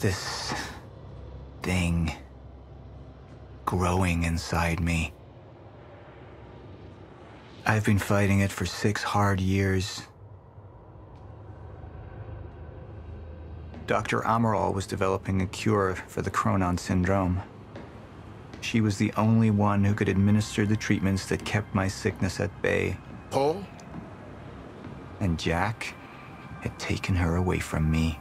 this thing growing inside me. I've been fighting it for 6 hard years. Dr. Amaral was developing a cure for the Cronon syndrome. She was the only one who could administer the treatments that kept my sickness at bay. Paul? And Jack had taken her away from me.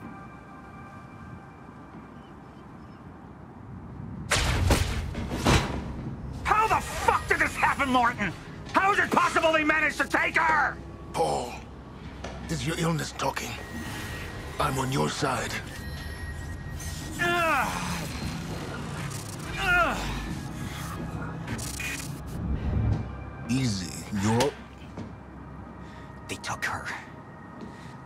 How the fuck did this happen, Martin? How is it possible they managed to take her? Paul, this is your illness talking. I'm on your side. Easy, you're... They took her.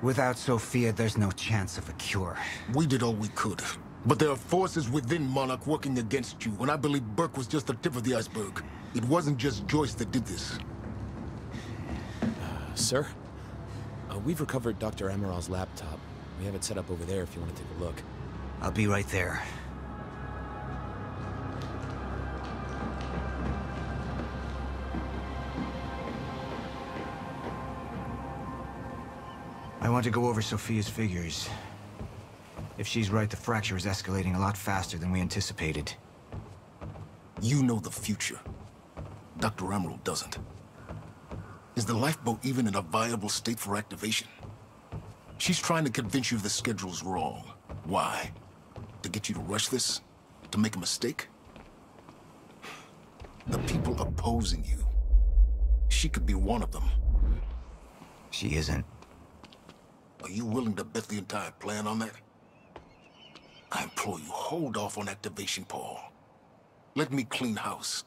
Without Sophia, there's no chance of a cure. We did all we could. But there are forces within Monarch working against you, and I believe Burke was just the tip of the iceberg. It wasn't just Joyce that did this. Sir? We've recovered Dr. Amaral's laptop. We have it set up over there if you want to take a look. I'll be right there. I want to go over Sophia's figures. If she's right, the fracture is escalating a lot faster than we anticipated. You know the future. Dr. Amaral doesn't. Is the lifeboat even in a viable state for activation? She's trying to convince you the schedule's wrong. Why? To get you to rush this? To make a mistake? The people opposing you. She could be one of them. She isn't. Are you willing to bet the entire plan on that? I implore you, hold off on activation, Paul. Let me clean house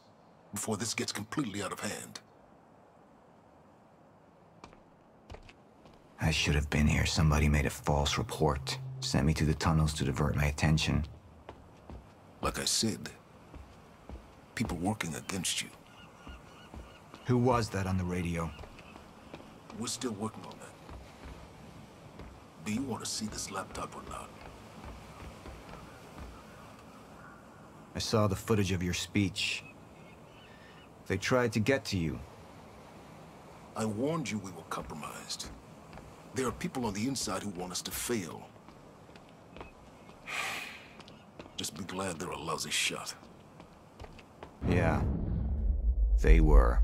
before this gets completely out of hand. I should have been here. Somebody made a false report. Sent me to the tunnels to divert my attention. Like I said, people working against you. Who was that on the radio? We're still working on that. Do you want to see this laptop or not? I saw the footage of your speech. They tried to get to you. I warned you we were compromised. There are people on the inside who want us to fail. Just be glad they're a lousy shot. Yeah, they were.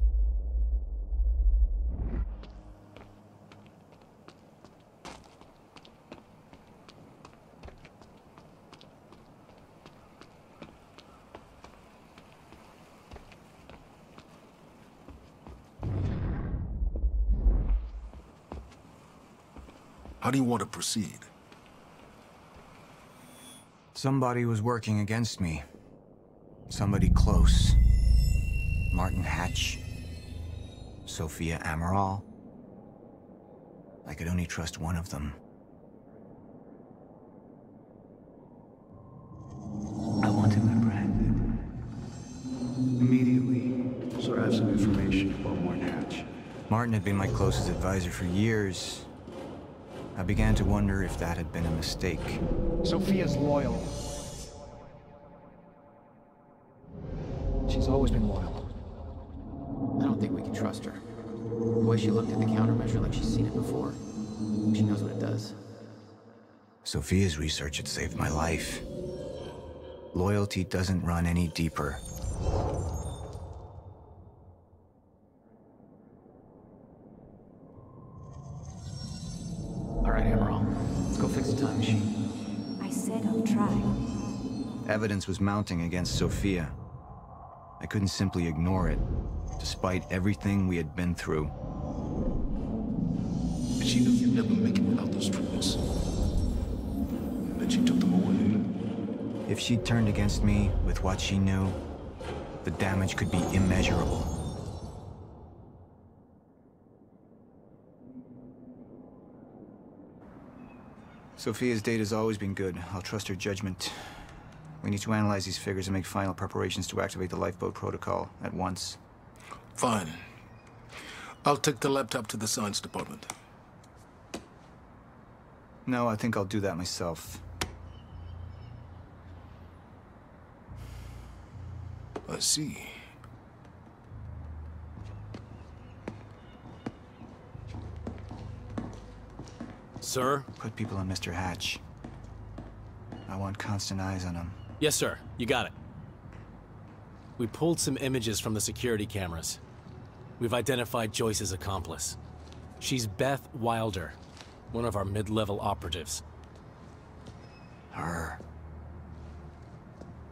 How do you want to proceed? Somebody was working against me. Somebody close. Martin Hatch. Sophia Amaral. I could only trust one of them. I want him apprehended. Immediately, so I have some information about Martin Hatch. Martin had been my closest advisor for years. I began to wonder if that had been a mistake. Sophia's loyal. She's always been loyal. I don't think we can trust her. The way she looked at the countermeasure like she's seen it before. She knows what it does. Sophia's research had saved my life. Loyalty doesn't run any deeper. All right, Amaral. Let's go fix the time machine. I said I'll try. Evidence was mounting against Sophia. I couldn't simply ignore it, despite everything we had been through. But she knew you'd never make it without those treatments. Then she took them away. If she'd turned against me with what she knew, the damage could be immeasurable. Sophia's data's always been good. I'll trust her judgment. We need to analyze these figures and make final preparations to activate the lifeboat protocol at once. Fine. I'll take the laptop to the science department. No, I think I'll do that myself. I see. Sir? Put people on Mr. Hatch. I want constant eyes on him. Yes, sir. You got it. We pulled some images from the security cameras. We've identified Joyce's accomplice. She's Beth Wilder, one of our mid-level operatives. Her.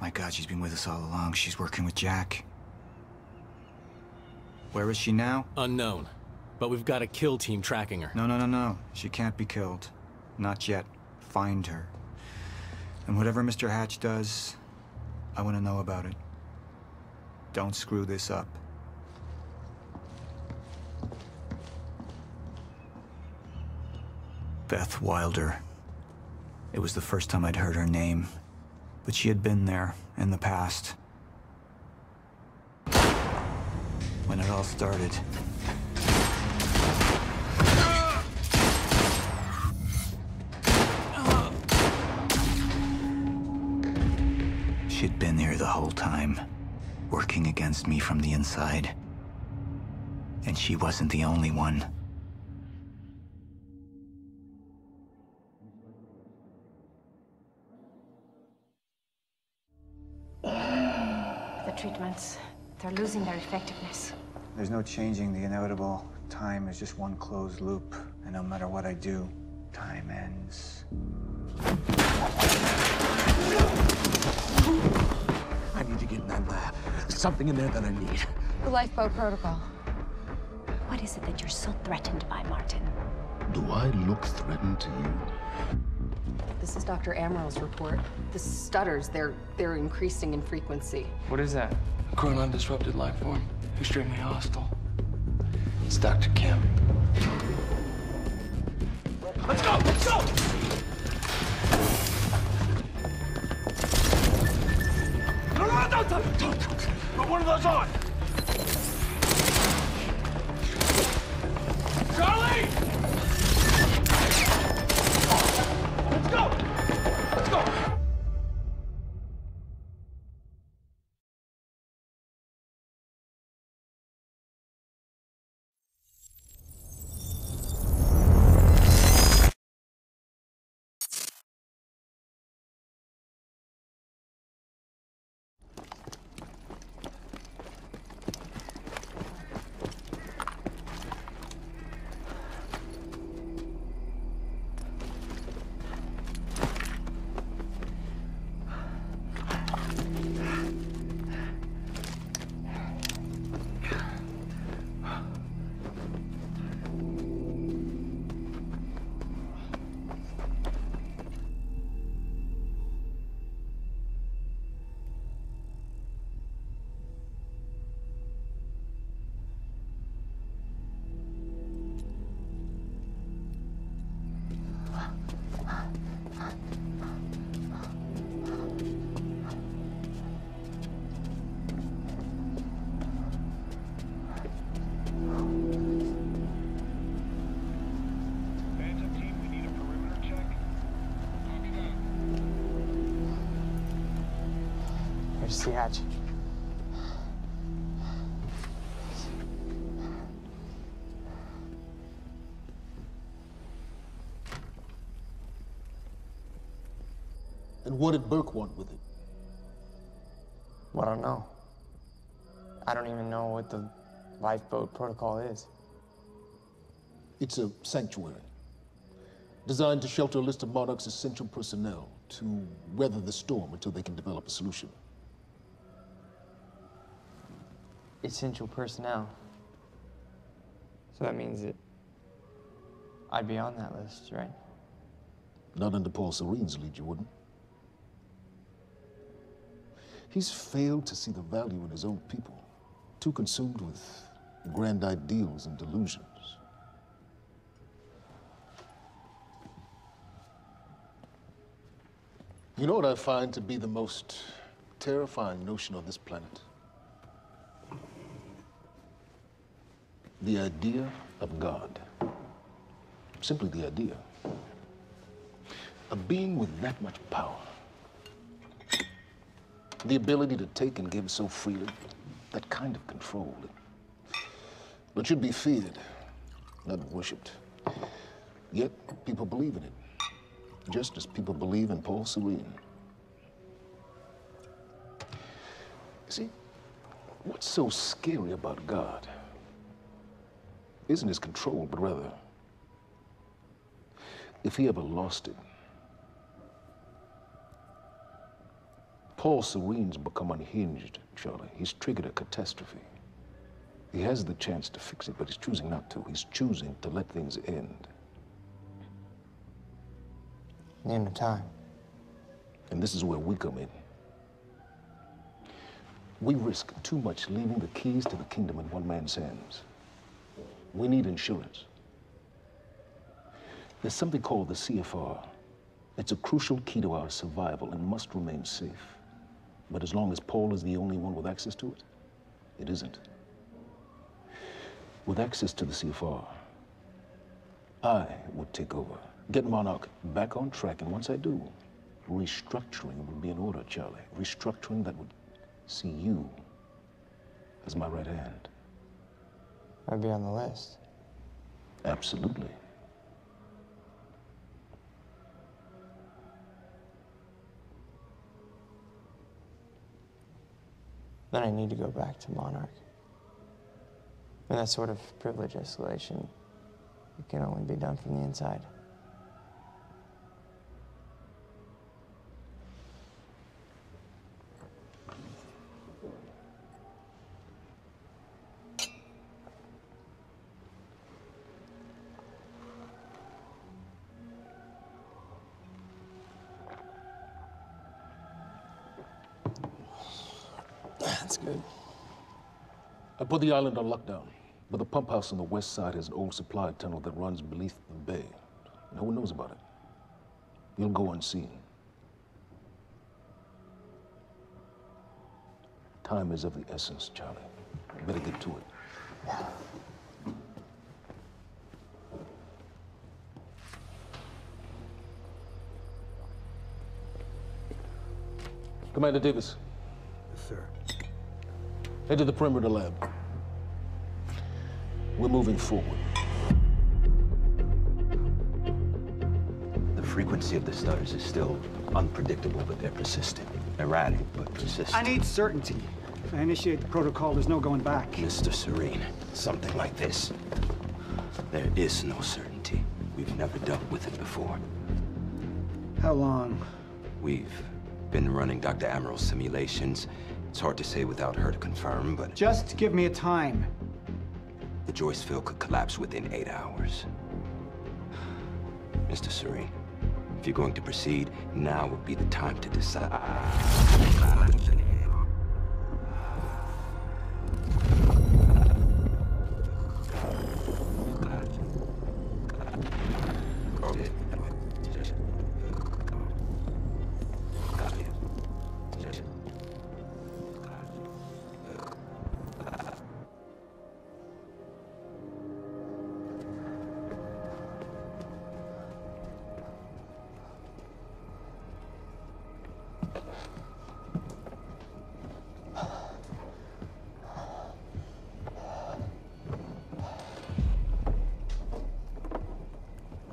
My God, she's been with us all along. She's working with Jack. Where is she now? Unknown. But we've got a kill team tracking her. No. She can't be killed. Not yet. Find her. And whatever Mr. Hatch does, I want to know about it. Don't screw this up. Beth Wilder. It was the first time I'd heard her name, but she had been there in the past. When it all started. She'd been here the whole time, working against me from the inside. And she wasn't the only one. The treatments, they're losing their effectiveness. There's no changing the inevitable. Time is just one closed loop, and no matter what I do, time ends. I need to get in that lab. There's something in there that I need. The lifeboat protocol. What is it that you're so threatened by, Martin? Do I look threatened to you? This is Dr. Amaril's report. The stutters, they're increasing in frequency. What is that? A chronon-disrupted life form. Extremely hostile. It's Dr. Kim. Let's go! Let's go! No, don't. Put one of those on! Charlie! Let's go! Let's go! Here's the hatch. And what did Burke want with it? Well, I don't know. I don't even know what the lifeboat protocol is. It's a sanctuary, designed to shelter a list of Monarch's essential personnel to weather the storm until they can develop a solution. Essential personnel. So that means that I'd be on that list, right? Not under Paul Serene's lead, you wouldn't. He's failed to see the value in his own people, too consumed with grand ideals and delusions. You know what I find to be the most terrifying notion on this planet? The idea of God. Simply the idea. A being with that much power. The ability to take and give so freely, that kind of control. It should be feared, not worshipped. Yet, people believe in it, just as people believe in Paul Serene. See, what's so scary about God isn't his control, but rather, if he ever lost it. Paul Serene's become unhinged, Charlie. He's triggered a catastrophe. He has the chance to fix it, but he's choosing not to. He's choosing to let things end. The end of time. And this is where we come in. We risk too much leaving the keys to the kingdom in one man's hands. We need insurance. There's something called the CFR. It's a crucial key to our survival and must remain safe. But as long as Paul is the only one with access to it, it isn't. With access to the CFR, I would take over, get Monarch back on track, and once I do, restructuring would be in order, Charlie. Restructuring that would see you as my right hand. I'd be on the list. Absolutely. Then I need to go back to Monarch. And that sort of privilege escalation, it can only be done from the inside. That's good. I put the island on lockdown, but the pump house on the west side has an old supply tunnel that runs beneath the bay. No one knows about it. You'll go unseen. Time is of the essence, Charlie. Better get to it. Yeah. Commander Davis. Yes, sir. Head to the perimeter lab. We're moving forward. The frequency of the stutters is still unpredictable, but they're persistent. Erratic, but persistent. I need certainty. If I initiate the protocol, there's no going back. Mr. Serene, something like this. There is no certainty. We've never dealt with it before. How long? We've been running Dr. Amaril's simulations. It's hard to say without her to confirm, but... Just give me a time. The Joyce field could collapse within 8 hours. Mr. Serene, if you're going to proceed, now would be the time to decide.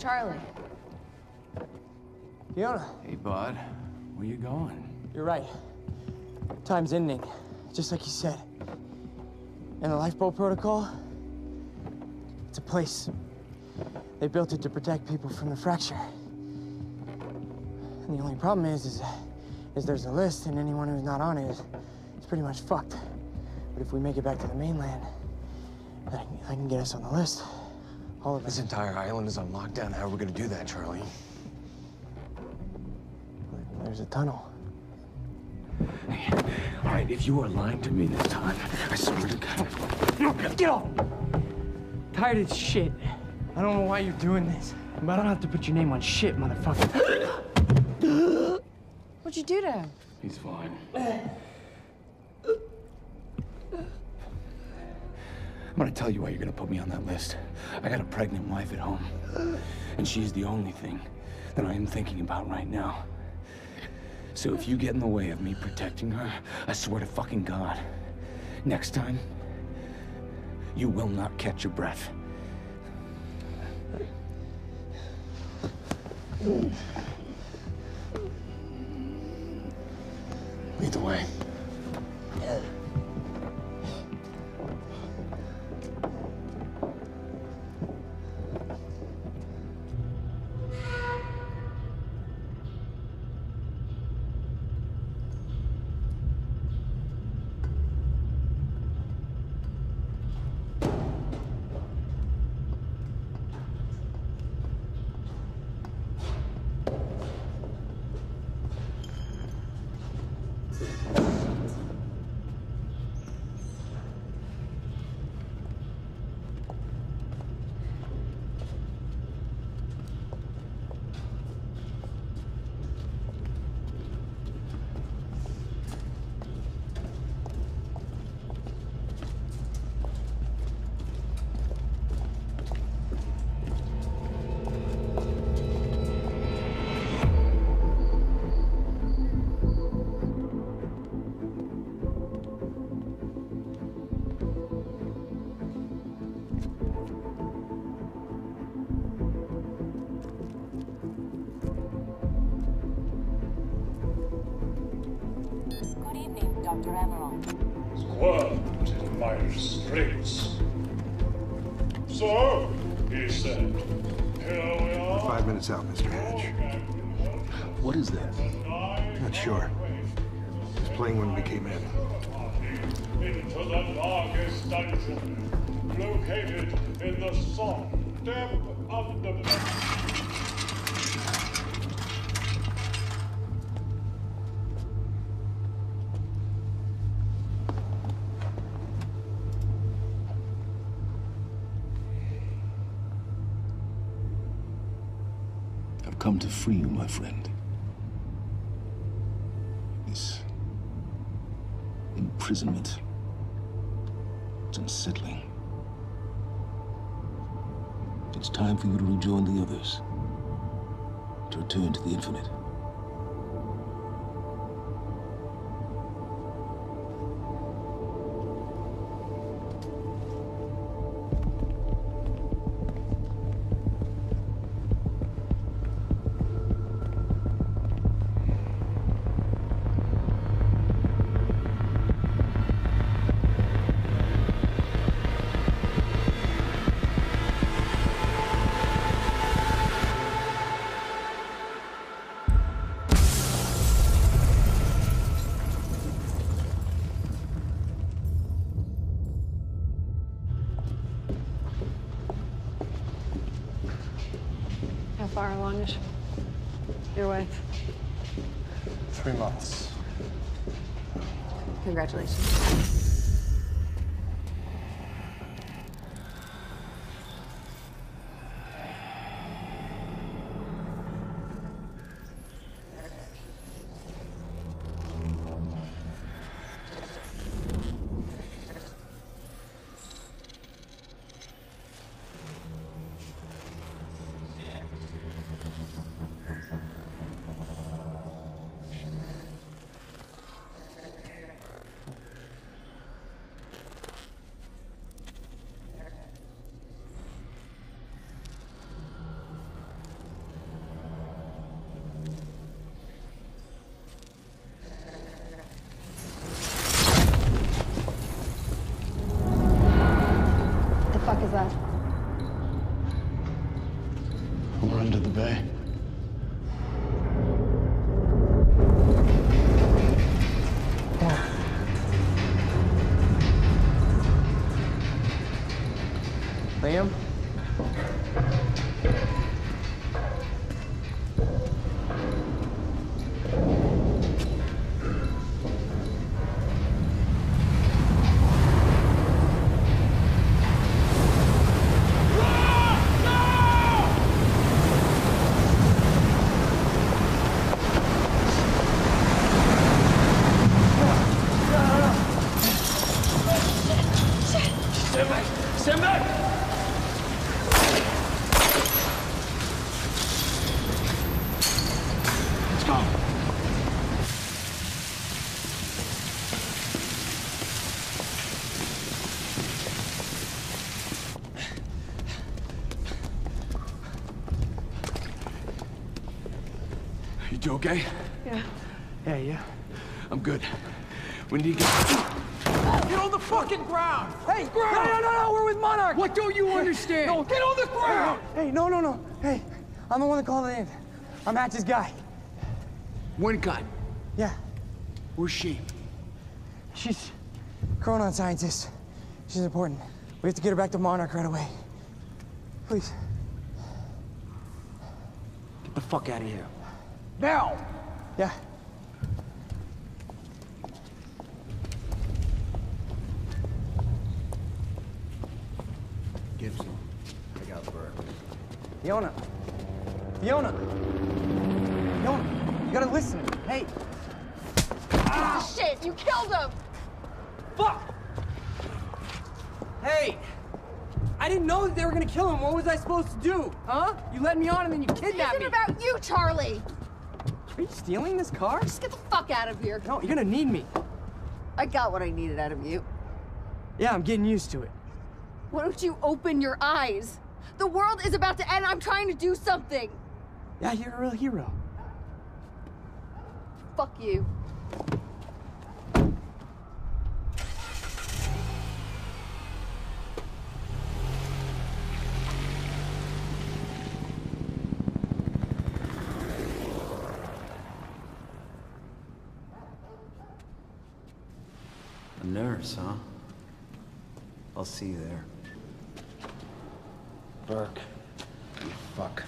Charlie. Fiona. Hey, bud. Where you going? You're right. Time's ending, just like you said. And the lifeboat protocol? It's a place. They built it to protect people from the fracture. And the only problem is there's a list, and anyone who's not on it is pretty much fucked. But if we make it back to the mainland, that can get us on the list. All of it. This entire island is on lockdown. How are we gonna do that, Charlie? There's a tunnel. Hey, all right, if you are lying to me this time, I swear to God. Get off! Tired of shit. I don't know why you're doing this, but I don't have to put your name on shit, motherfucker. What'd you do to him? He's fine. I'm gonna tell you why you're gonna put me on that list. I got a pregnant wife at home, and she's the only thing that I am thinking about right now. So if you get in the way of me protecting her, I swear to fucking God, next time, you will not catch your breath. Lead the way. Dr. Emerald. Squirmed in my straits. So, he said, here we are. 5 minutes out, Mr. Hatch. What is that? Not sure. It was playing when we came in. Into the darkest dungeon, located in the soft depth of the... I've come to free you, my friend. This imprisonment, it's unsettling. It's time for you to rejoin the others, to return to the infinite. How far along is your wife? 3 months. Congratulations. What the fuck is that? We're under the bay. Liam? Stand back! Stand back! Let's go. You okay? Yeah. Yeah, yeah. I'm good. We need to get... Get on the fucking ground! Hey, no, we're with Monarch! What don't you understand? No, get on the ground! Hey, no. Hey, I'm the one that called it in. I'm Hatch's guy. One gun. Yeah. Where's she? She's a chronon scientist. She's important. We have to get her back to Monarch right away. Please. Get the fuck out of here. Now! Yeah. Gibson, I got Burke. Fiona, you gotta listen. Hey. Ah, shit, you killed him! Fuck! Hey! I didn't know that they were gonna kill him. What was I supposed to do? Huh? You led me on and then you kidnapped me. It isn't about you, Charlie! Are you stealing this car? Just get the fuck out of here. No, you're gonna need me. I got what I needed out of you. Yeah, I'm getting used to it. Why don't you open your eyes? The world is about to end. I'm trying to do something. Yeah, you're a real hero. Fuck you. A nurse, huh? I'll see you there. Burke, you fuck.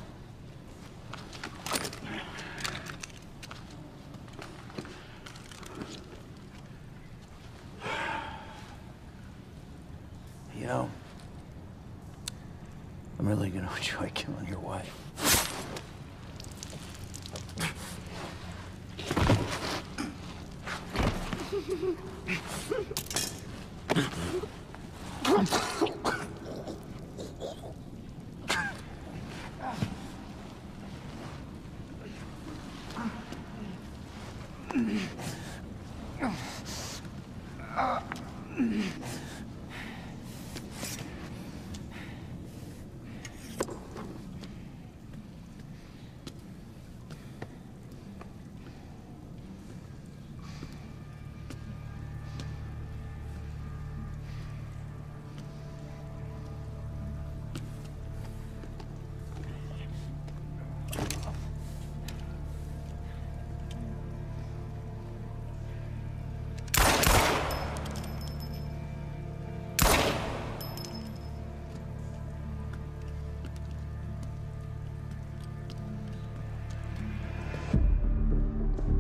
You know, I'm really gonna enjoy killing your wife.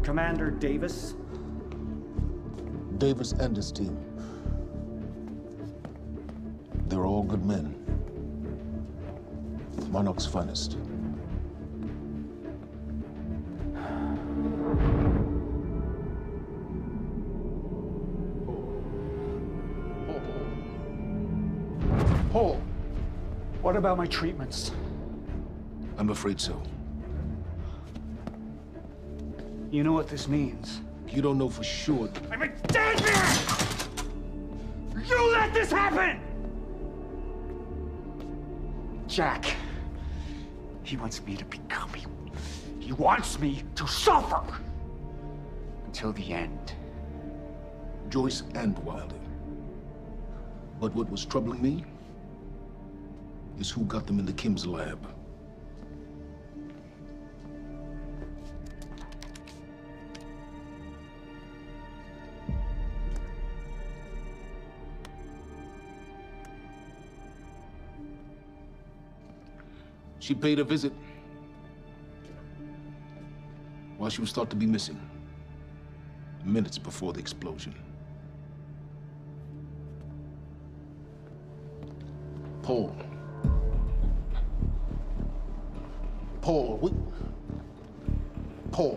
Commander Davis? Davis and his team. They're all good men. Monarch's finest. Paul, what about my treatments? I'm afraid so. You know what this means? You don't know for sure. I'm a dead man! You let this happen! Jack, he wants me to become you. He wants me to suffer until the end. Joyce and Wilder. But what was troubling me is who got them into Kim's lab. She paid a visit while she was thought to be missing, minutes before the explosion. Paul,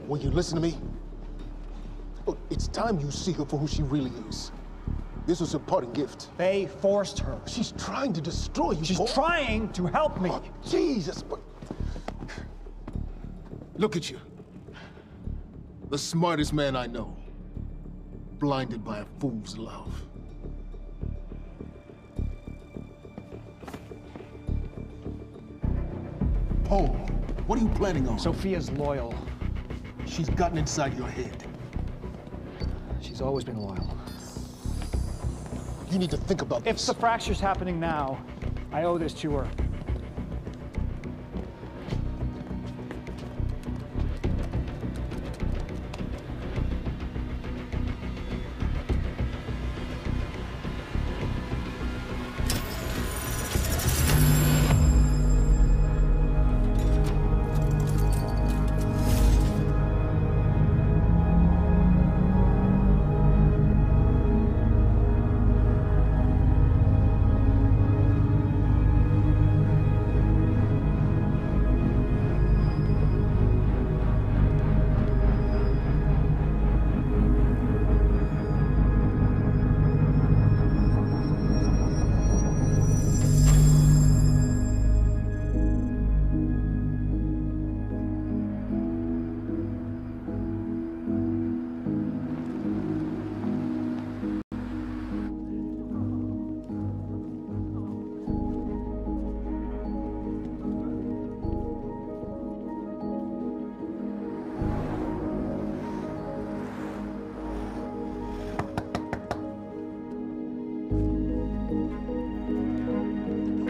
will you listen to me? Look, it's time you see her for who she really is. This was her parting gift. They forced her. She's trying to destroy you, She's Paul. trying to help me. Oh, Jesus, but... Look at you. The smartest man I know. Blinded by a fool's love. Paul, what are you planning on? Sophia's loyal. she's gotten inside your head? She's always been loyal. You need to think about this. If the fracture's happening now, I owe this to her.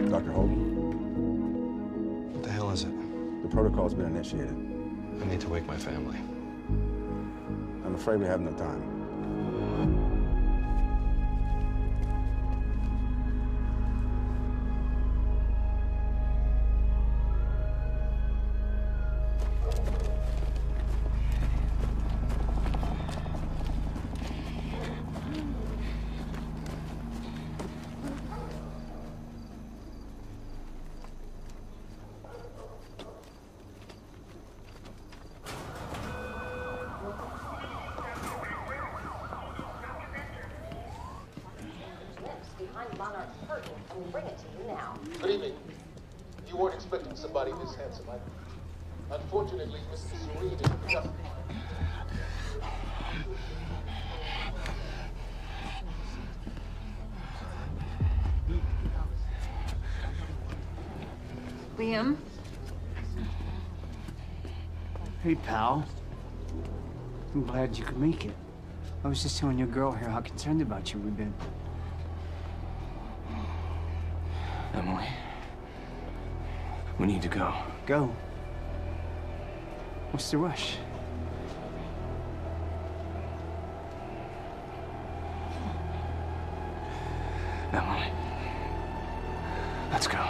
Dr. Holden? What the hell is it? The protocol's been initiated. I need to wake my family. I'm afraid we have no time. Good evening. You weren't expecting somebody this handsome. Unfortunately, Mr. Serene is just... Liam? Hey, pal. I'm glad you could make it. I was just telling your girl here how concerned about you we've been. Emily, we need to go. Go? What's the rush? Emily, let's go.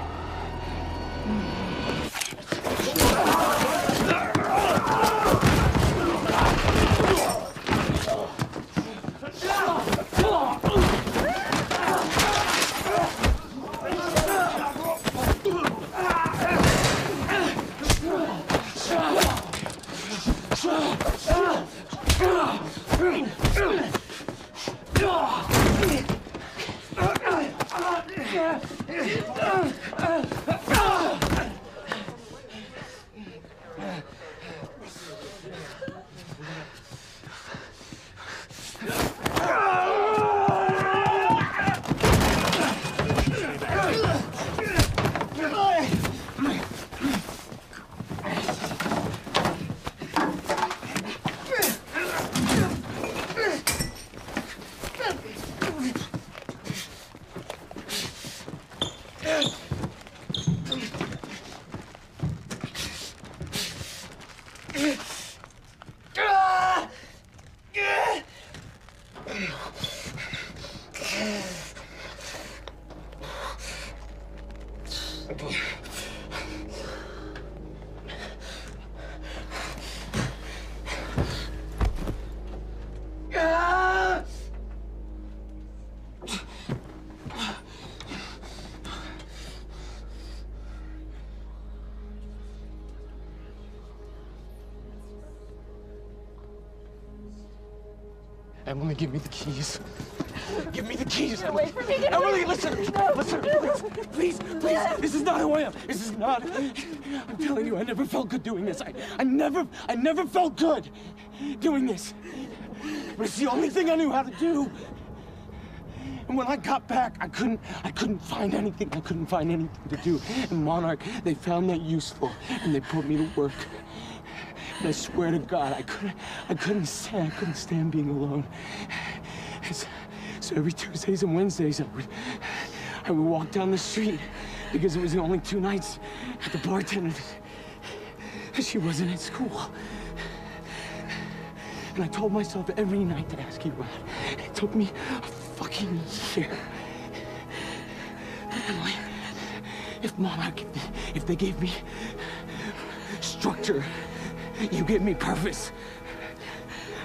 Emily, give me the keys. Give me the keys. Get away from me. Get Emily, away. listen. No. Listen, please. Please. This is not who I am. This is not. I'm telling you, I never felt good doing this. I never felt good doing this. But it's the only thing I knew how to do. And when I got back, I couldn't find anything. I couldn't find anything to do. And Monarch, they found that useful, and they put me to work. And I swear to God, I couldn't stand being alone. So every Tuesdays and Wednesdays, I would walk down the street because it was the only 2 nights at the bartender. She wasn't at school. And I told myself every night to ask you out. It took me a fucking year. But Emily, if Monarch, if they gave me structure, you gave me purpose.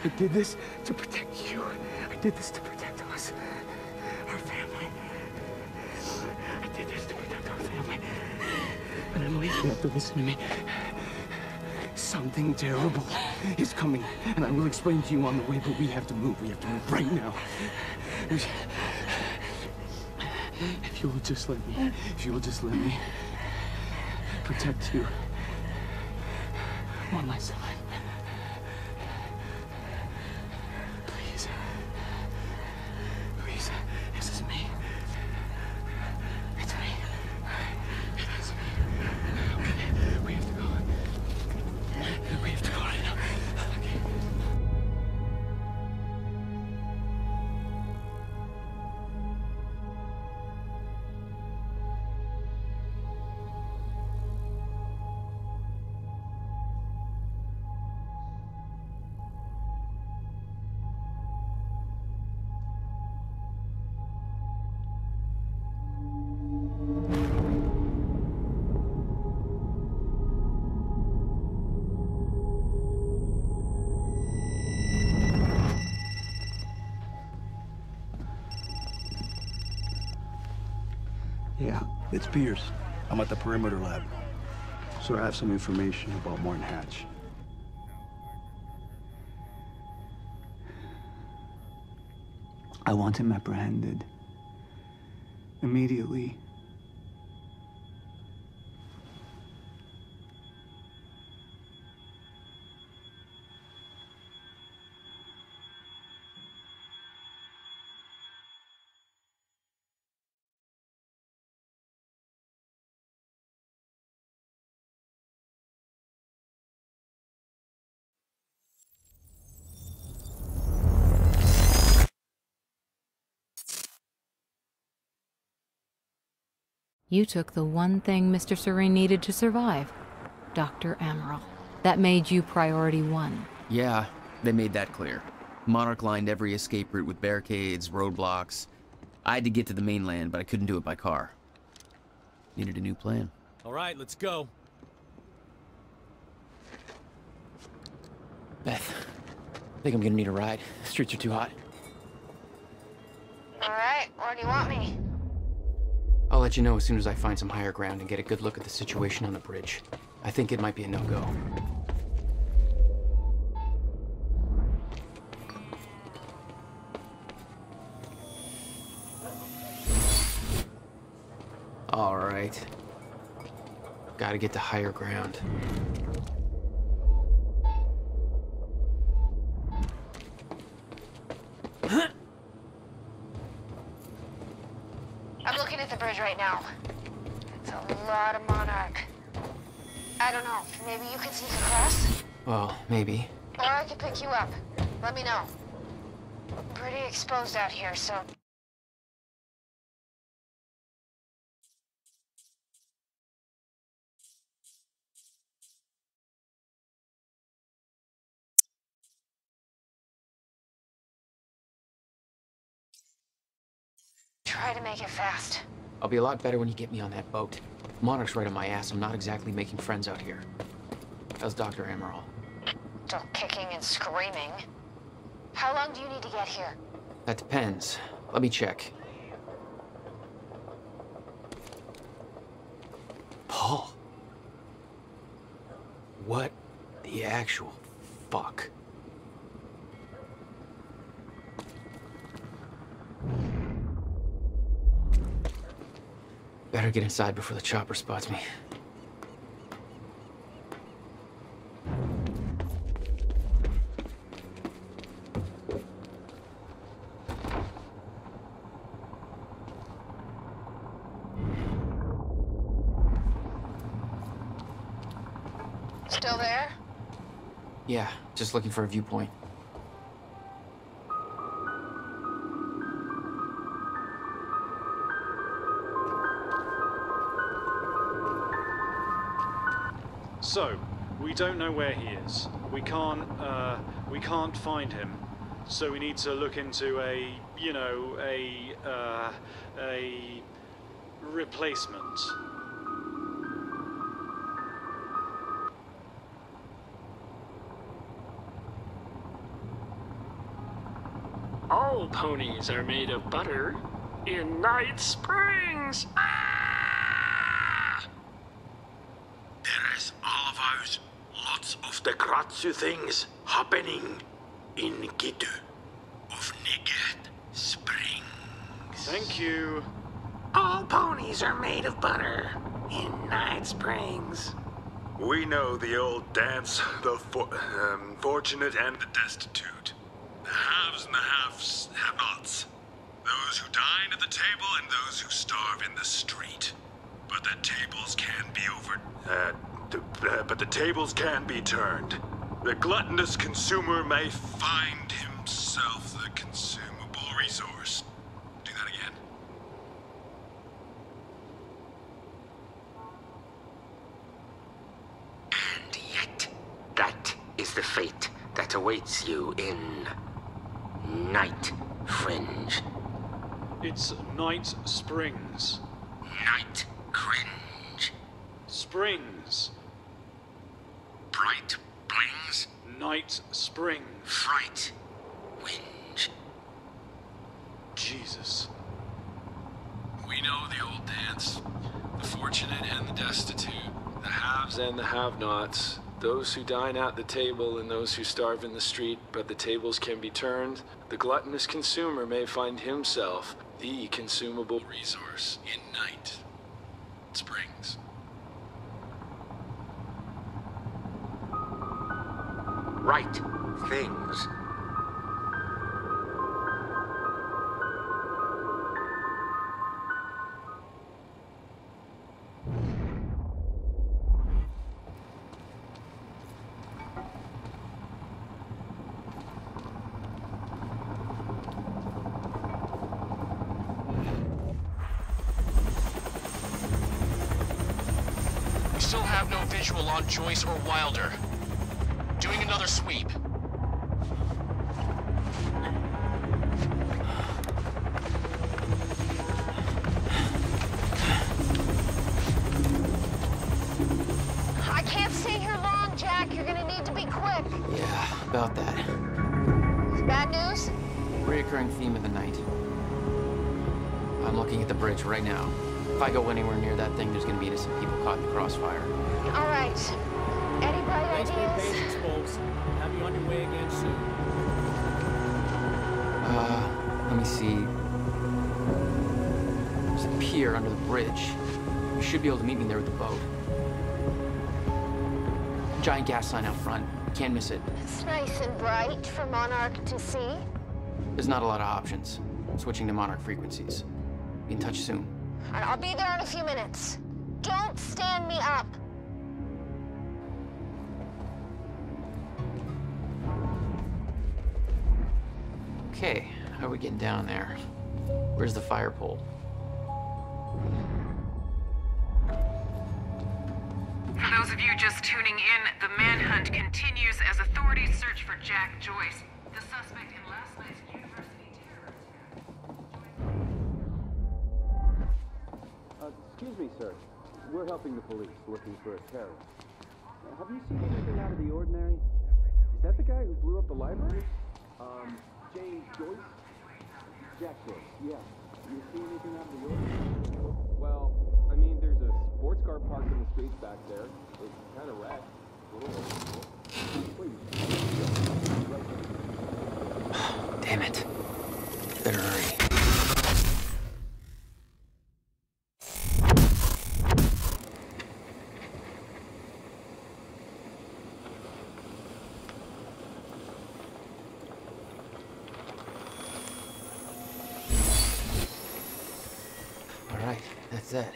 I did this to protect you. I did this to protect us, our family. I did this to protect our family. But Emily, you have to listen to me. Something terrible is coming, and I will explain to you on the way, but we have to move. We have to move right now. If you will just let me protect you on my side. Please. Please, this is me. It's me. It is me. Okay, we have to go. We have to go right now. Okay. Yeah, it's Pierce. I'm at the perimeter lab. So I have some information about Martin Hatch. I want him apprehended. Immediately. You took the one thing Mr. Serene needed to survive, Dr. Amaral. That made you priority 1. Yeah, they made that clear. Monarch lined every escape route with barricades, roadblocks. I had to get to the mainland, but I couldn't do it by car. Needed a new plan. All right, let's go. Beth, I think I'm gonna need a ride. The streets are too hot. All right, where do you want me? I'll let you know as soon as I find some higher ground and get a good look at the situation on the bridge. I think it might be a no-go. All right. Gotta get to higher ground. I'm looking at the bridge right now. It's a lot of Monarch. I don't know, maybe you can sneak across? Well, maybe. Or I could pick you up. Let me know. I'm pretty exposed out here, so... Try to make it fast. I'll be a lot better when you get me on that boat. Monarch's right on my ass. I'm not exactly making friends out here. How's Dr. Amaral? Still kicking and screaming. How long do you need to get here? That depends. Let me check. Paul. What the actual fuck? Better get inside before the chopper spots me. Still there? Yeah, just looking for a viewpoint. So, we don't know where he is. We can't find him. So we need to look into a replacement. All ponies are made of butter in Night Springs. There is always lots of the Kratzu things happening in Gitu of Nigat Springs. Thank you. All ponies are made of butter in Night Springs. We know the old dance, the fortunate and the destitute. The haves and the have-nots. Those who dine at the table and those who starve in the street. But the tables can be but the tables can be turned. The gluttonous consumer may find himself the consumable resource. Do that again. And yet, that is the fate that awaits you in Night Fringe. It's Night Springs. Night Cringe. Springs. Bright Blings. Night Springs. Fright. Whinge. Jesus. We know the old dance. The fortunate and the destitute. The haves and the have-nots. Those who dine at the table and those who starve in the street, but the tables can be turned. The gluttonous consumer may find himself the consumable resource in Night Springs. Right things. Still have no visual on Joyce or Wilder. Doing another sweep. I can't stay here long, Jack. You're gonna need to be quick. Yeah, about that. Bad news? Reoccurring theme of the night. I'm looking at the bridge right now. If I go anywhere near that thing, there's gonna be innocent people caught in the crossfire. All right. Any bright Thanks for your ideas? patience, folks. Have you on your way again soon. Let me see. There's a pier under the bridge. You should be able to meet me there with the boat. Giant gas sign out front. Can't miss it. It's nice and bright for Monarch to see. There's not a lot of options. Switching to Monarch frequencies. Be in touch soon. All right, I'll be there in a few minutes. Don't stand me up. Okay, how are we getting down there? Where's the fire pole? For those of you just tuning in, the manhunt continues as authorities search for Jack Joyce, the suspect in last night's university terror attack. Excuse me, sir. We're helping the police looking for a terrorist. Have you seen anything out of the ordinary? Is that the guy who blew up the library? James Joyce? Jack Joyce, yeah. You see anything out of the ordinary? Well, I mean, there's a sports car parked in the streets back there. It's kind of wrecked. Please. Damn it. Better hurry. All right, that's it.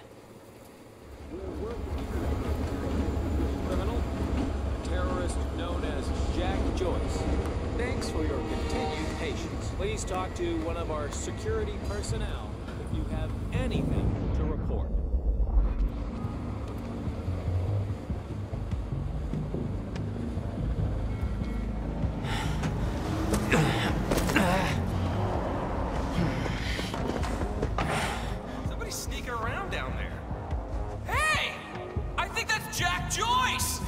Criminal? A terrorist known as Jack for your continued patience. Please talk to one of our security personnel if you have anything to report. Somebody's sneaking around down there. Hey! I think that's Jack Joyce!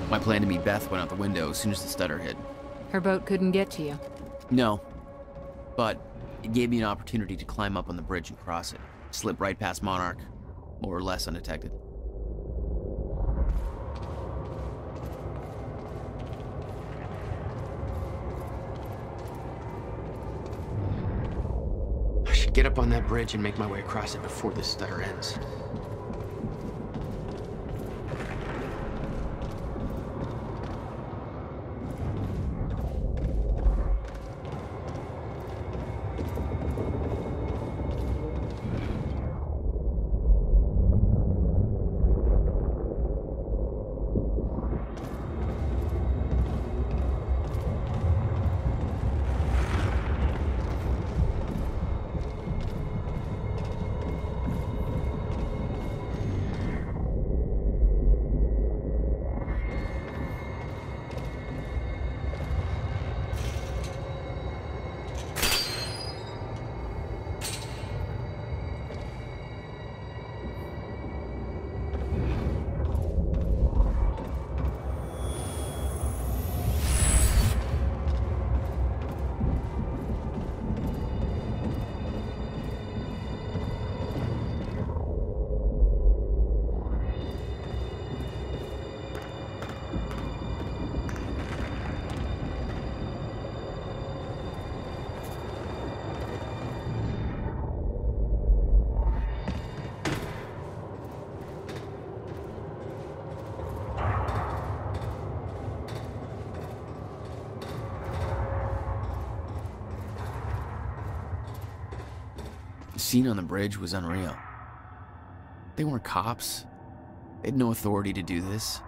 My plan to meet Beth went out the window as soon as the stutter hit. Her boat couldn't get to you. No, but it gave me an opportunity to climb up on the bridge and cross it. Slip right past Monarch, more or less undetected. I should get up on that bridge and make my way across it before this stutter ends. The scene on the bridge was unreal. They weren't cops. They had no authority to do this.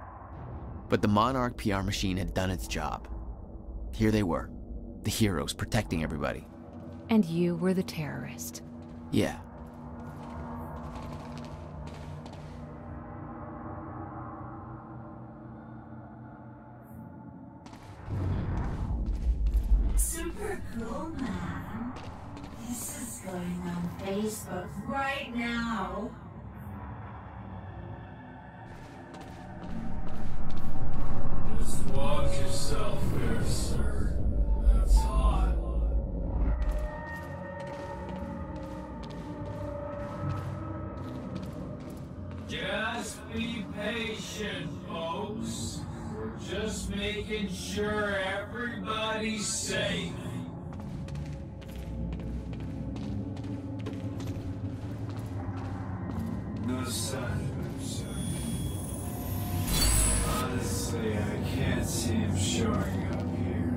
But the Monarch PR machine had done its job. Here they were, the heroes protecting everybody. And you were the terrorist. Yeah. Super cool, man. This is going on Facebook right now. Just watch yourself there, sir. That's hot. Just be patient, folks. We're just making sure everybody's safe. No sign of him, sir. Honestly, I can't see him showing up here.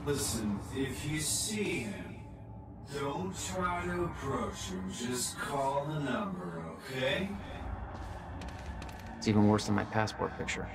Listen, if you see him, don't try to approach him. Just call the number, okay? It's even worse than my passport picture.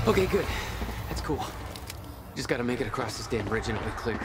Okay, good. That's cool. Just gotta make it across this damn bridge and it'll be clear.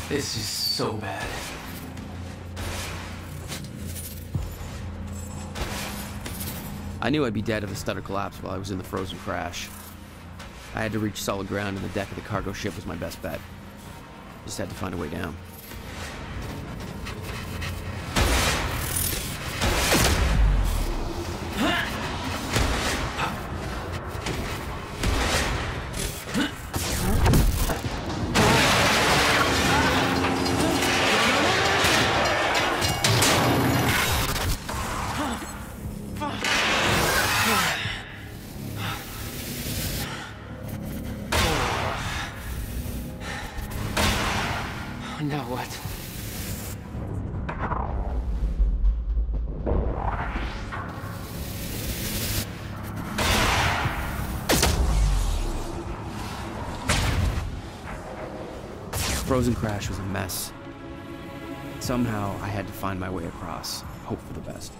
This is so bad. I knew I'd be dead if the stutter collapsed while I was in the frozen crash. I had to reach solid ground, and the deck of the cargo ship was my best bet. Just had to find a way down. Now what? Frozen crash was a mess. Somehow, I had to find my way across, hope for the best.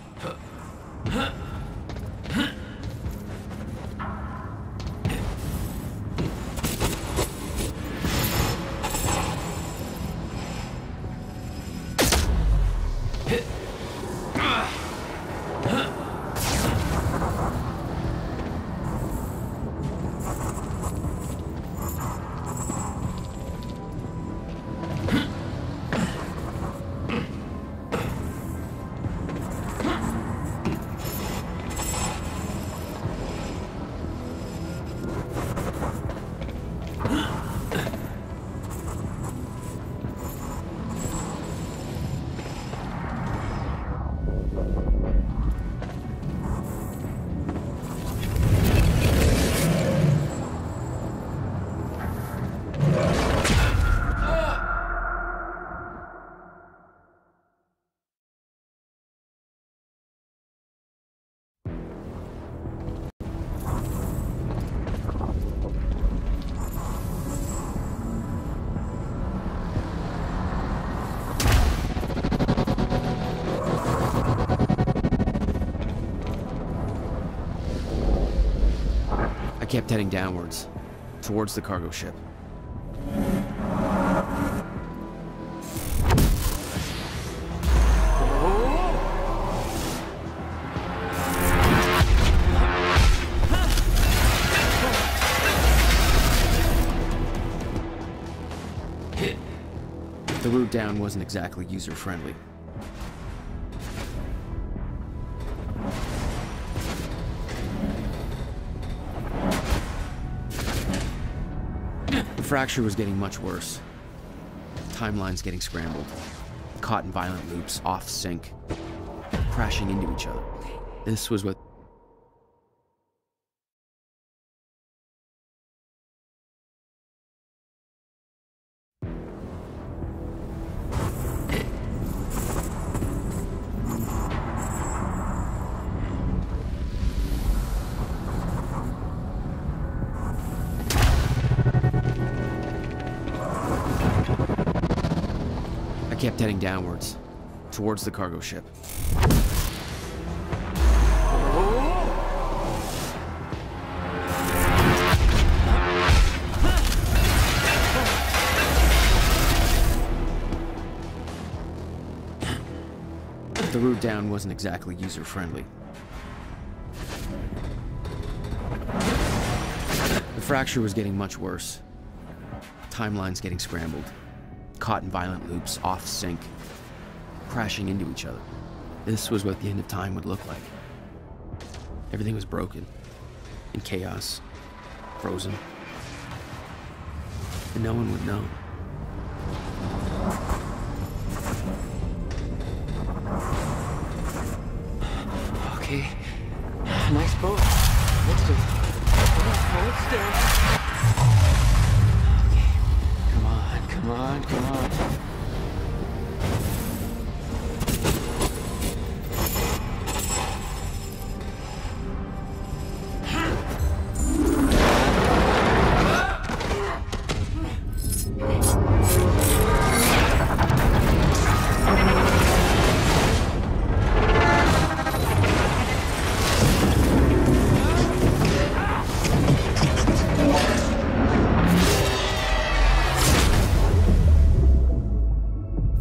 kept heading downwards, towards the cargo ship. The route down wasn't exactly user-friendly. The fracture was getting much worse. Timelines getting scrambled. Caught in violent loops, off sync. Crashing into each other. This was what... I kept heading downwards, towards the cargo ship. The route down wasn't exactly user-friendly. The fracture was getting much worse. Timelines getting scrambled. Caught in violent loops, off sync, crashing into each other. This was what the end of time would look like. Everything was broken, in chaos, frozen, and no one would know. Okay, nice boat. Let's do it. Hold still. Come on, come on.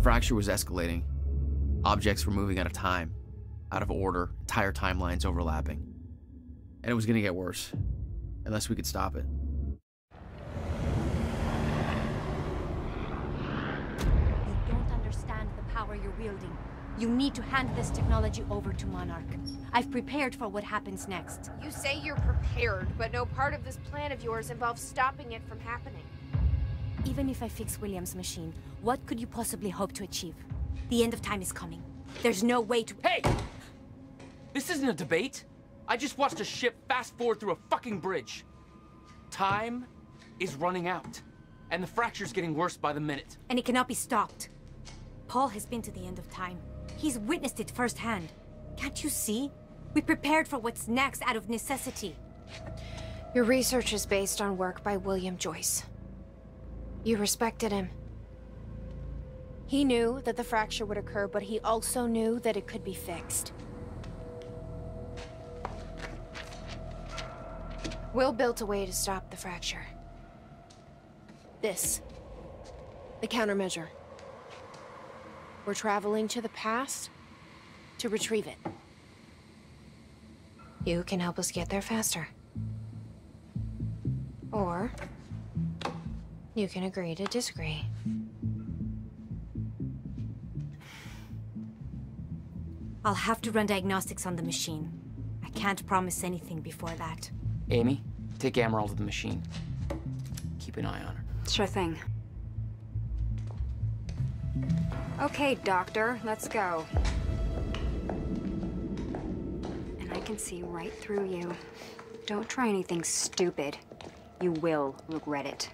Fracture was escalating. Objects were moving out of time, out of order, entire timelines overlapping. And it was gonna get worse, unless we could stop it. You don't understand the power you're wielding. You need to hand this technology over to Monarch. I've prepared for what happens next. You say you're prepared, but no part of this plan of yours involves stopping it from happening. Even if I fix William's machine, what could you possibly hope to achieve? The end of time is coming. There's no way to— Hey! This isn't a debate. I just watched a ship fast forward through a fucking bridge. Time is running out, and the fracture's getting worse by the minute. And it cannot be stopped. Paul has been to the end of time. He's witnessed it firsthand. Can't you see? We prepared for what's next out of necessity. Your research is based on work by William Joyce. You respected him. He knew that the fracture would occur, but he also knew that it could be fixed. Will built a way to stop the fracture. This. The countermeasure. We're traveling to the past to retrieve it. You can help us get there faster. Or you can agree to disagree. I'll have to run diagnostics on the machine. I can't promise anything before that. Amy, take Amaral to the machine. Keep an eye on her. Sure thing. Okay, Doctor, let's go. And I can see right through you. Don't try anything stupid. You will regret it.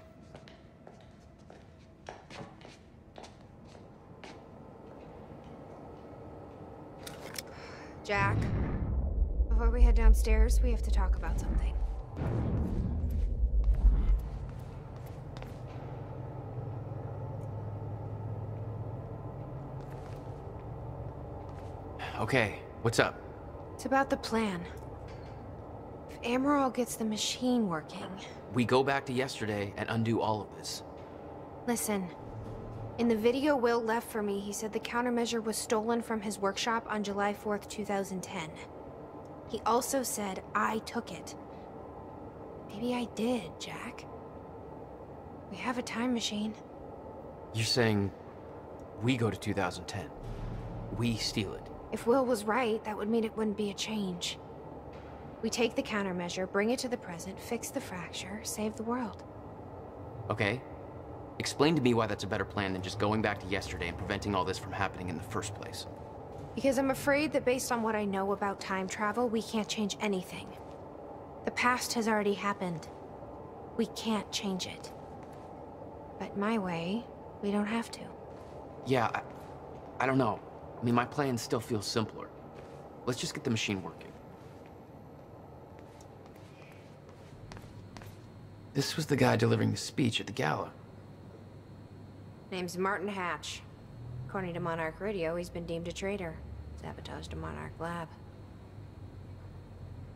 Jack, before we head downstairs, we have to talk about something. Okay, what's up? It's about the plan. If Amaral gets the machine working... We go back to yesterday and undo all of this. Listen. In the video Will left for me, he said the countermeasure was stolen from his workshop on July 4th, 2010. He also said I took it. Maybe I did, Jack. We have a time machine. You're saying we go to 2010. We steal it. If Will was right, that would mean it wouldn't be a change. We take the countermeasure, bring it to the present, fix the fracture, save the world. Okay. Explain to me why that's a better plan than just going back to yesterday and preventing all this from happening in the first place. Because I'm afraid that based on what I know about time travel, we can't change anything. The past has already happened. We can't change it. But my way, we don't have to. Yeah, I don't know. I mean, my plan still feels simpler. Let's just get the machine working. This was the guy delivering the speech at the gala. Name's Martin Hatch. According to Monarch Radio, he's been deemed a traitor. Sabotaged a Monarch lab.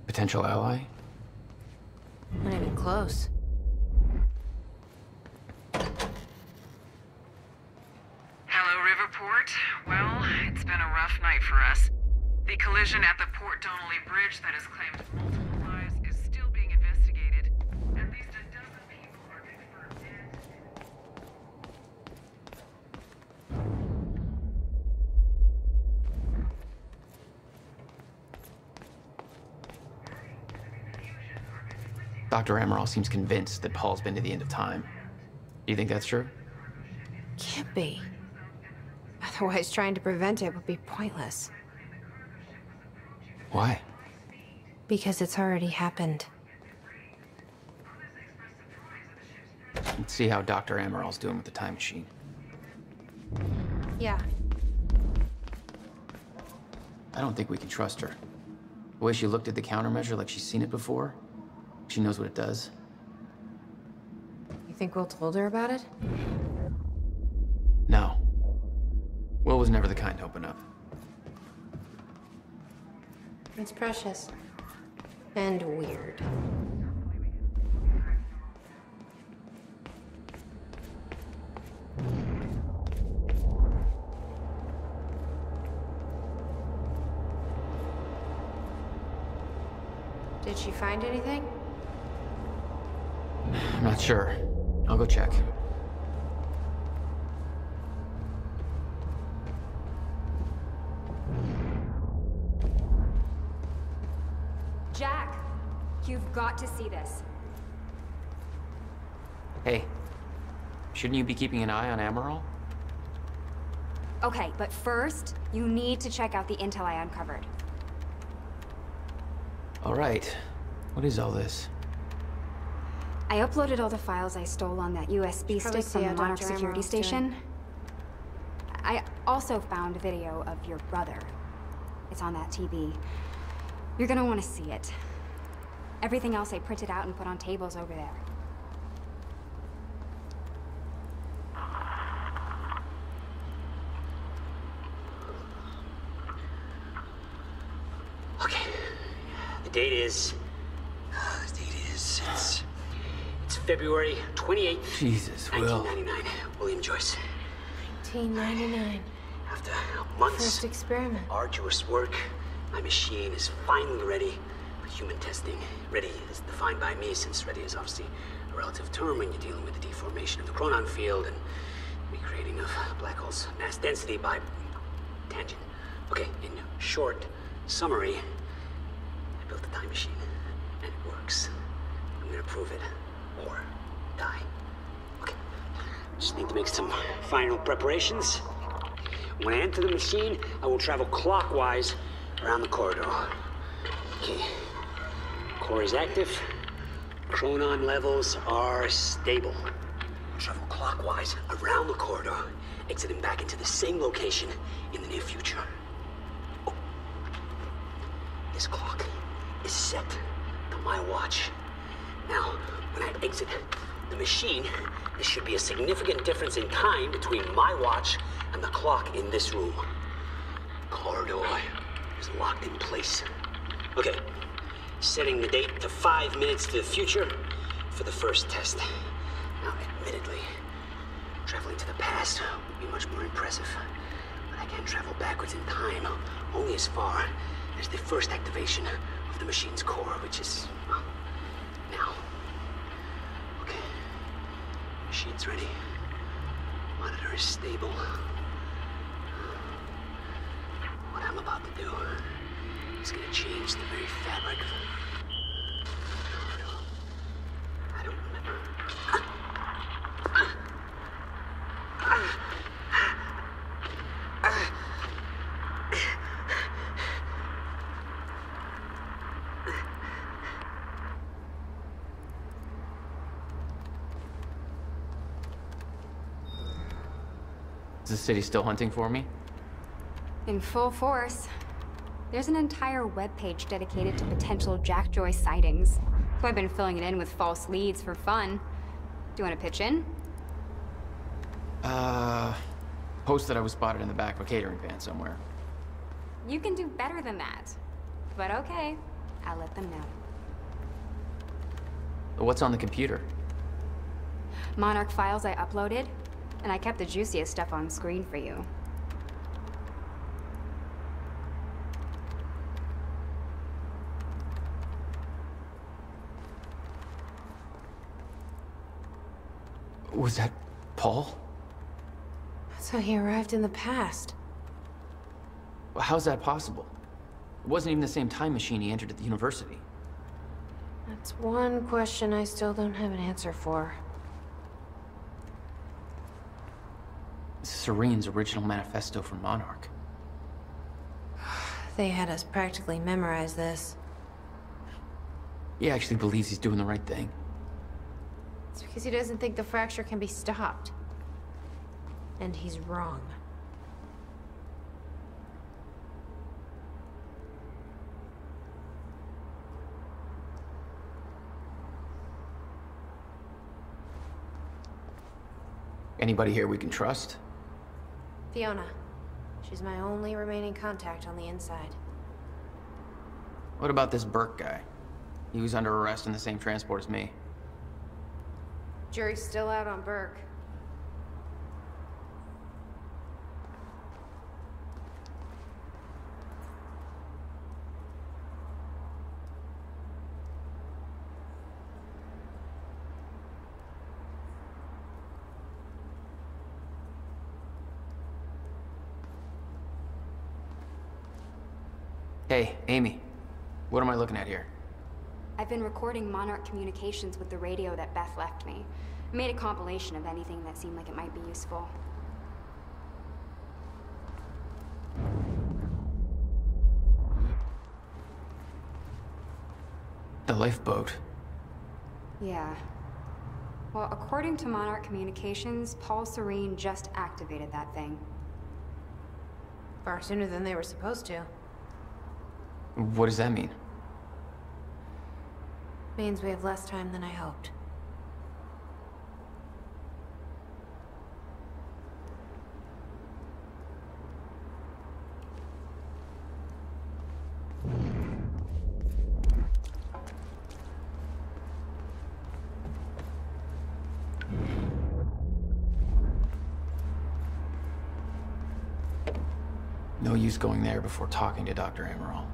Potential ally? Not even close. Hello, Riverport. Well, it's been a rough night for us. The collision at the Port Donnelly Bridge that has claimed multiple lives is still being investigated. At least a dozen people are confirmed dead. Dr. Amaral seems convinced that Paul's been to the end of time. Do you think that's true? Can't be. Otherwise, trying to prevent it would be pointless. Why? Because it's already happened. Let's see how Dr. Amaral's doing with the time machine. Yeah. I don't think we can trust her. The way she looked at the countermeasure like she's seen it before, she knows what it does. You think Will told her about it? No. Will was never the kind to open up. It's precious. And weird. Did she find anything? I'm not sure. I'll go check. Jack, you've got to see this. Hey, shouldn't you be keeping an eye on Amaral? Okay, but first, you need to check out the intel I uncovered. All right. What is all this? I uploaded all the files I stole on that USB stick from the Monarch security station. I also found a video of your brother. It's on that TV. You're gonna want to see it. Everything else I printed out and put on tables over there. Okay. The date is... It's February 28th, Jesus, Will. 1999. William Joyce. 1999. After months First experiment. arduous work, my machine is finally ready for human testing. Ready is defined by me, since ready is obviously a relative term when you're dealing with the deformation of the chronon field and recreating of black holes' mass density by tangent. Okay, in short summary, I built a time machine, and it works. I'm gonna prove it, or die. Okay, just need to make some final preparations. When I enter the machine, I will travel clockwise around the corridor. Okay, core is active. Chronon levels are stable. Travel clockwise around the corridor, exiting back into the same location in the near future. Oh. This clock is set to my watch. Now, when I exit the machine, there should be a significant difference in time between my watch and the clock in this room. Corridor is locked in place. Okay, Setting the date to 5 minutes to the future for the first test. Now, admittedly, traveling to the past would be much more impressive. But I can't travel backwards in time, only as far as the first activation of the machine's core, which is, well, now. Okay. Machine's ready. Monitor is stable. What I'm about to do is gonna change the very fabric of... I don't remember. Is the city still hunting for me? In full force. There's an entire webpage dedicated to potential Jack Joyce sightings. So I've been filling it in with false leads for fun. Do you want to pitch in? Post that I was spotted in the back of a catering van somewhere. You can do better than that. But okay, I'll let them know. What's on the computer? Monarch files I uploaded, and I kept the juiciest stuff on screen for you. Was that Paul? That's how he arrived in the past. How's that possible? It wasn't even the same time machine he entered at the university. That's one question I still don't have an answer for. Serene's original manifesto for Monarch. They had us practically memorize this. He actually believes he's doing the right thing. It's because he doesn't think the fracture can be stopped. And he's wrong. Anybody here we can trust? Fiona. She's my only remaining contact on the inside. What about this Burke guy? He was under arrest in the same transport as me. Jury's still out on Burke. Hey, Amy. What am I looking at here? I've been recording Monarch communications with the radio that Beth left me. I made a compilation of anything that seemed like it might be useful. The lifeboat. Yeah. Well, according to Monarch Communications, Paul Serene just activated that thing. Far sooner than they were supposed to. What does that mean? Means we have less time than I hoped. No use going there before talking to Dr. Amaral.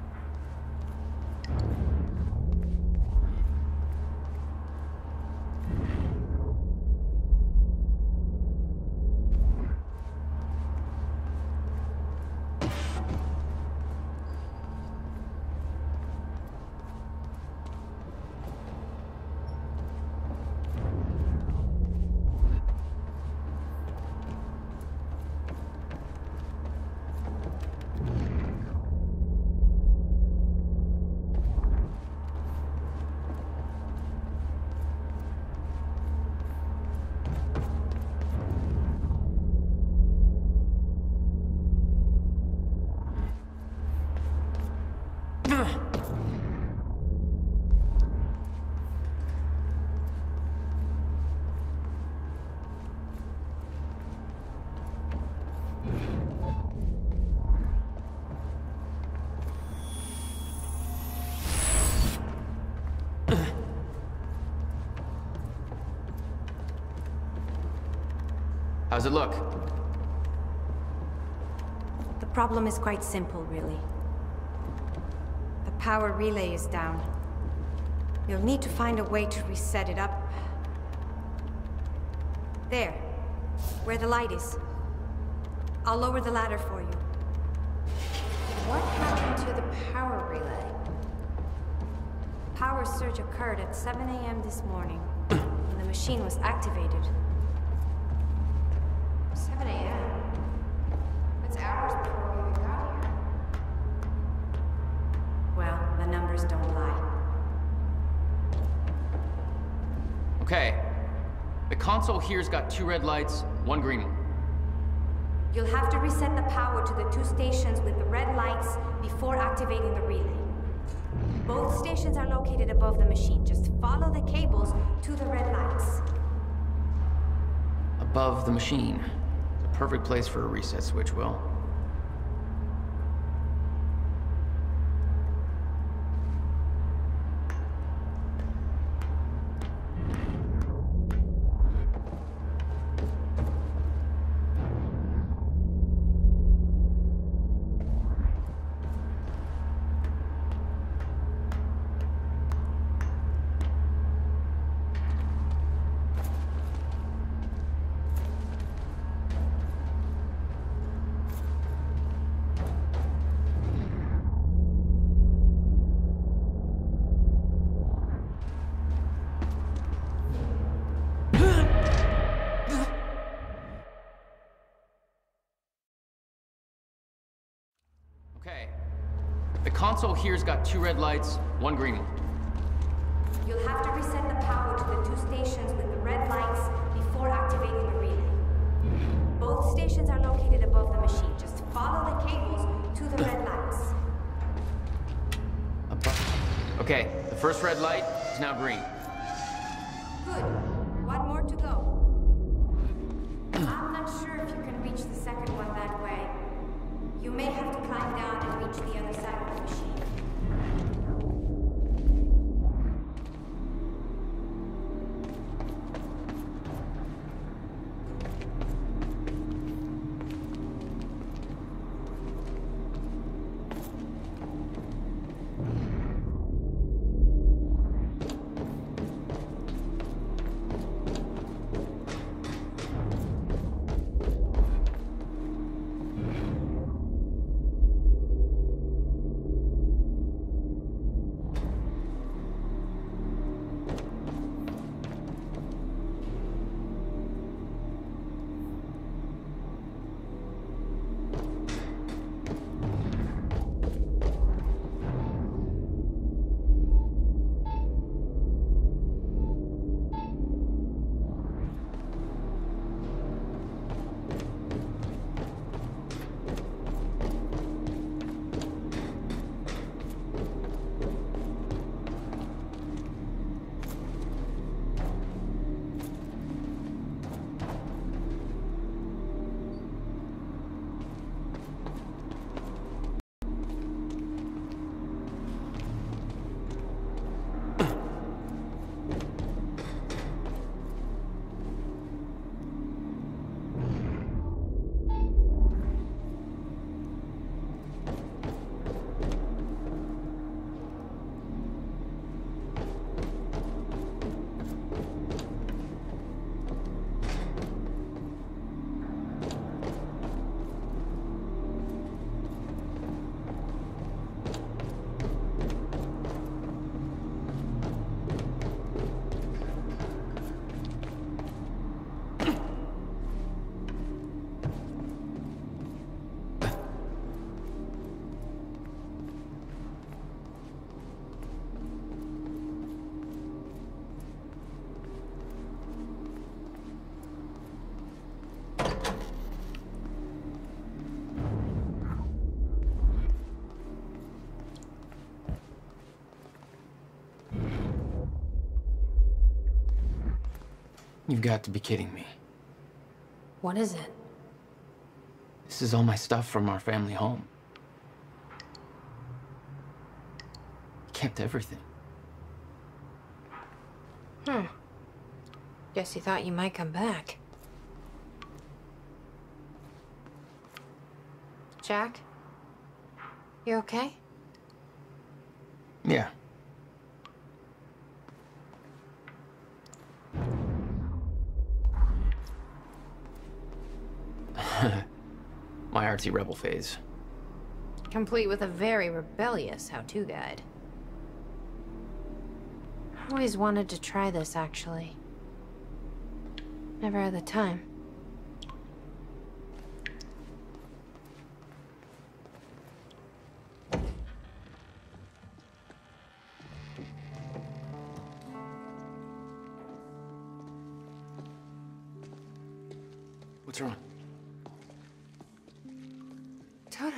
How's it look? The problem is quite simple, really. The power relay is down. You'll need to find a way to reset it up. There, where the light is. I'll lower the ladder for you. What happened to the power relay? Power surge occurred at 7 a.m. this morning, when the machine was activated. 7 a.m.? That's hours before we even got here. Well, the numbers don't lie. Okay. The console here's got 2 red lights, 1 green one. You'll have to reset the power to the 2 stations with the red lights before activating the relay. Both stations are located above the machine. Just follow the cables to the red lights. Above the machine. It's a perfect place for a reset switch, Will. Okay. The console here's got 2 red lights, 1 green one. You'll have to reset the power to the 2 stations with the red lights before activating the relay. Both stations are located above the machine. Just follow the cables to the red lights. Okay, the first red light is now green. Good. 1 more to go. I'm not sure if you can reach the second one that way. You may have to climb down and reach the other side of the machine. You've got to be kidding me. What is it? This is all my stuff from our family home. He kept everything. Guess he thought you might come back. Jack? You okay? Yeah. My artsy rebel phase. Complete with a very rebellious how-to guide. I always wanted to try this, actually. Never had the time. What's wrong? Toto.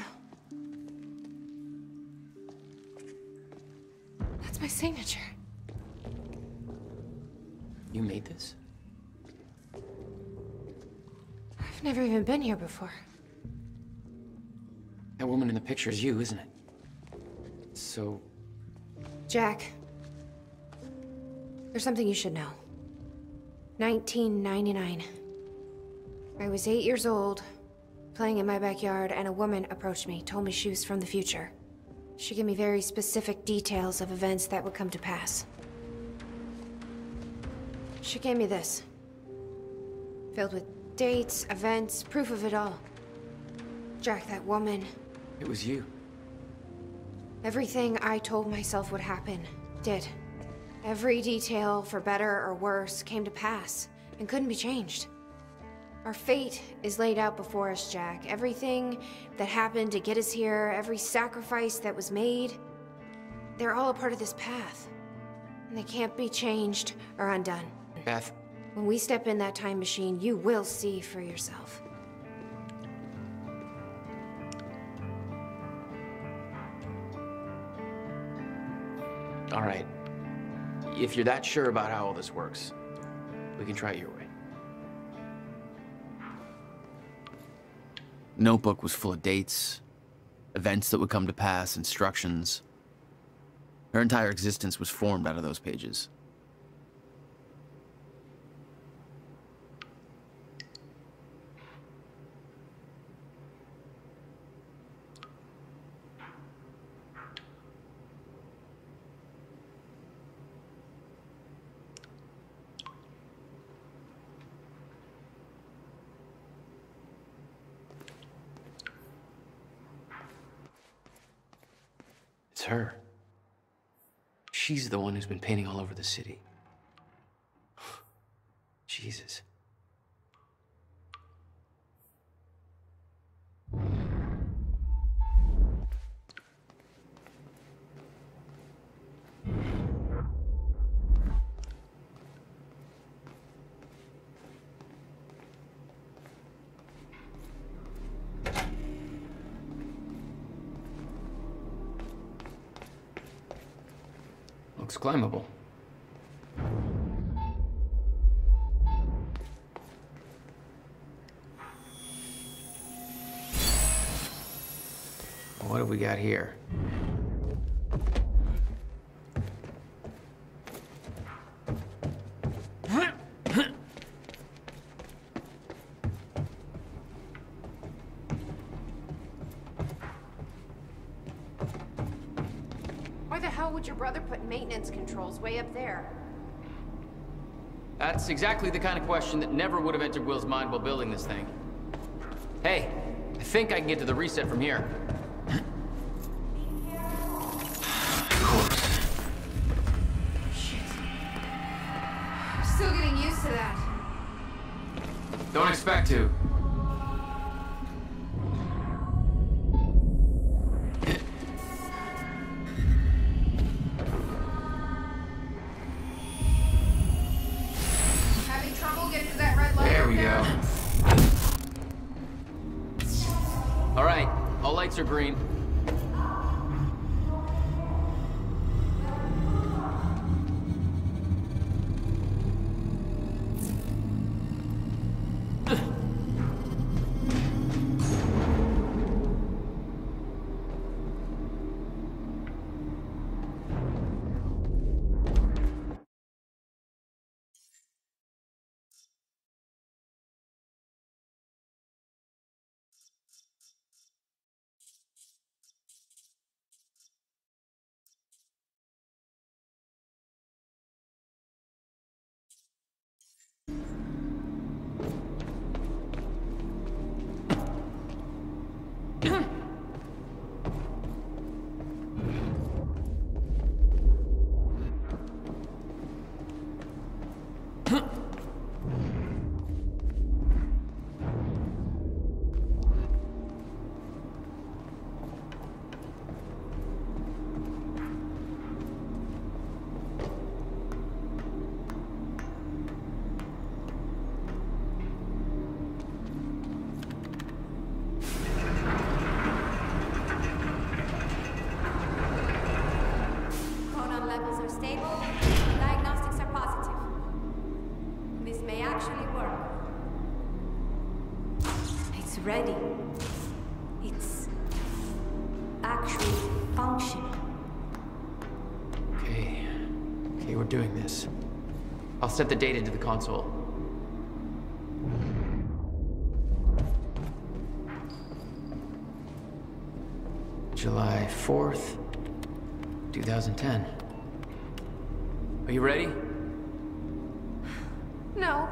That's my signature. You made this? I've never even been here before. That woman in the picture is you, isn't it? So... Jack. There's something you should know. 1999. I was 8 years old, playing in my backyard, and a woman approached me, told me she was from the future. She gave me very specific details of events that would come to pass. She gave me this. Filled with dates, events, proof of it all. Jack, that woman... It was you. Everything I told myself would happen, did. Every detail, for better or worse, came to pass, and couldn't be changed. Our fate is laid out before us, Jack. Everything that happened to get us here, every sacrifice that was made, they're all a part of this path. And they can't be changed or undone. Beth. When we step in that time machine, you will see for yourself. All right. If you're that sure about how all this works, we can try it your way. Notebook was full of dates, events that would come to pass, instructions. Her entire existence was formed out of those pages. It's her. She's the one who's been painting all over the city. Jesus. Looks climbable. What have we got here? Why the hell would your brother put maintenance controls way up there? That's exactly the kind of question that never would have entered Will's mind while building this thing. Hey, I think I can get to the reset from here. Still getting used to that. Don't expect to. Having trouble getting to that red light? There we go. All right, all lights are green. Chronon levels are stable. Diagnostics are positive. This may actually work. It's ready. It's actually functioning. Okay, we're doing this. I'll set the date into the console. July 4th, 2010. Are you ready? No.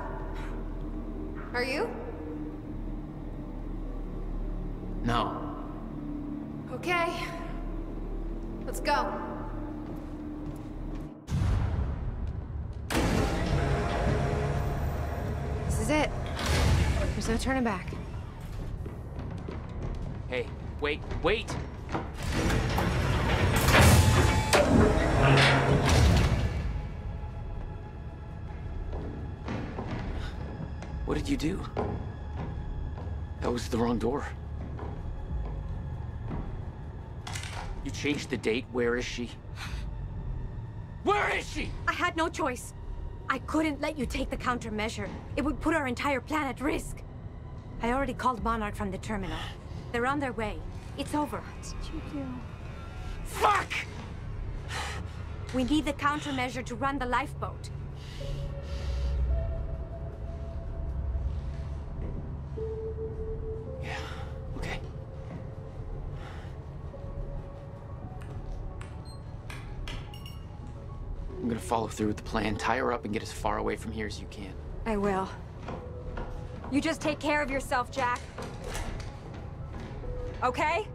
Are you? No. Okay. Let's go. This is it. There's no turning back. Hey, wait, wait! What did you do? That was the wrong door. You changed the date. Where is she? Where is she? I had no choice. I couldn't let you take the countermeasure. It would put our entire plan at risk. I already called Monarch from the terminal. They're on their way. It's over. What did you do? Fuck! We need the countermeasure to run the lifeboat. Okay. I'm gonna follow through with the plan. Tie her up and get as far away from here as you can. I will. You just take care of yourself, Jack. Okay?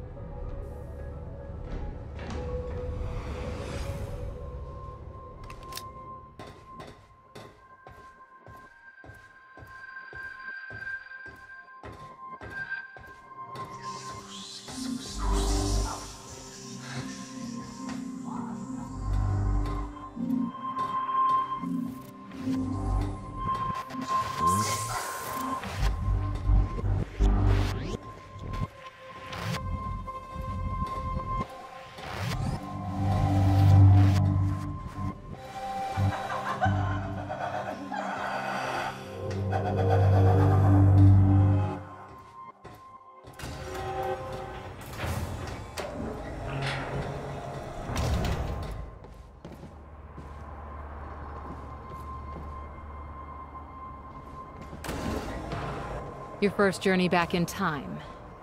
Your first journey back in time,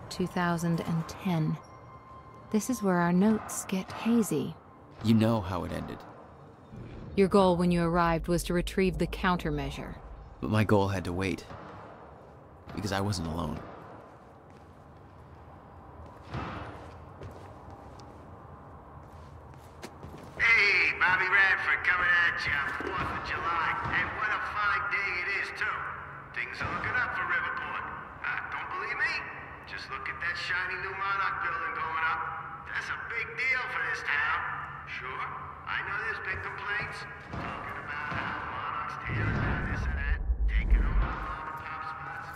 2010. This is where our notes get hazy. You know how it ended. Your goal when you arrived was to retrieve the countermeasure. But my goal had to wait. Because I wasn't alone. Hey, Bobby Radford coming at you on 4th of July. And what a fine day it is, too. Things are looking up for Riverport. Don't believe me? Just look at that shiny new Monarch building going up. That's a big deal for this town. Sure, I know there's been complaints. Talking about how Monarch's tearing down this and that. Taking over the mom and pop spots.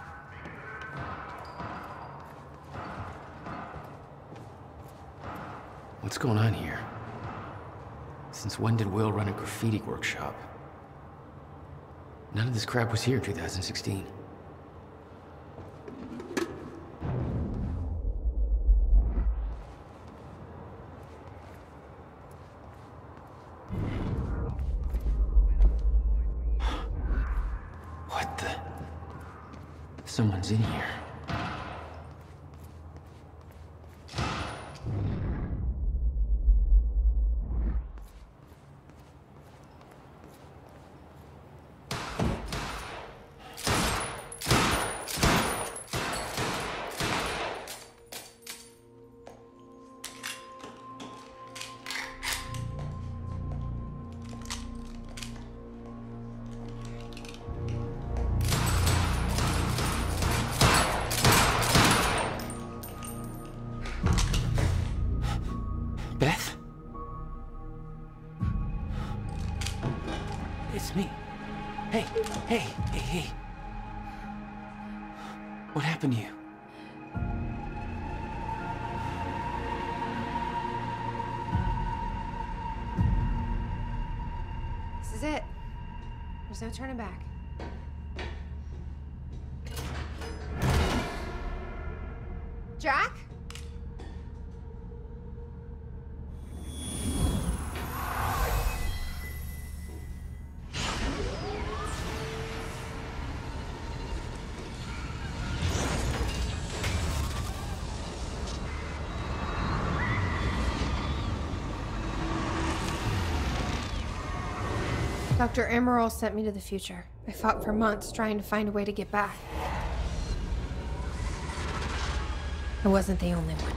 What's going on here? Since when did Will run a graffiti workshop? None of this crap was here in 2016. What the? Someone's in here. Beth? It's me. Hey, hey, hey, hey. What happened to you? This is it. There's no turning back. Jack? Dr. Emerald sent me to the future. I fought for months trying to find a way to get back. I wasn't the only one.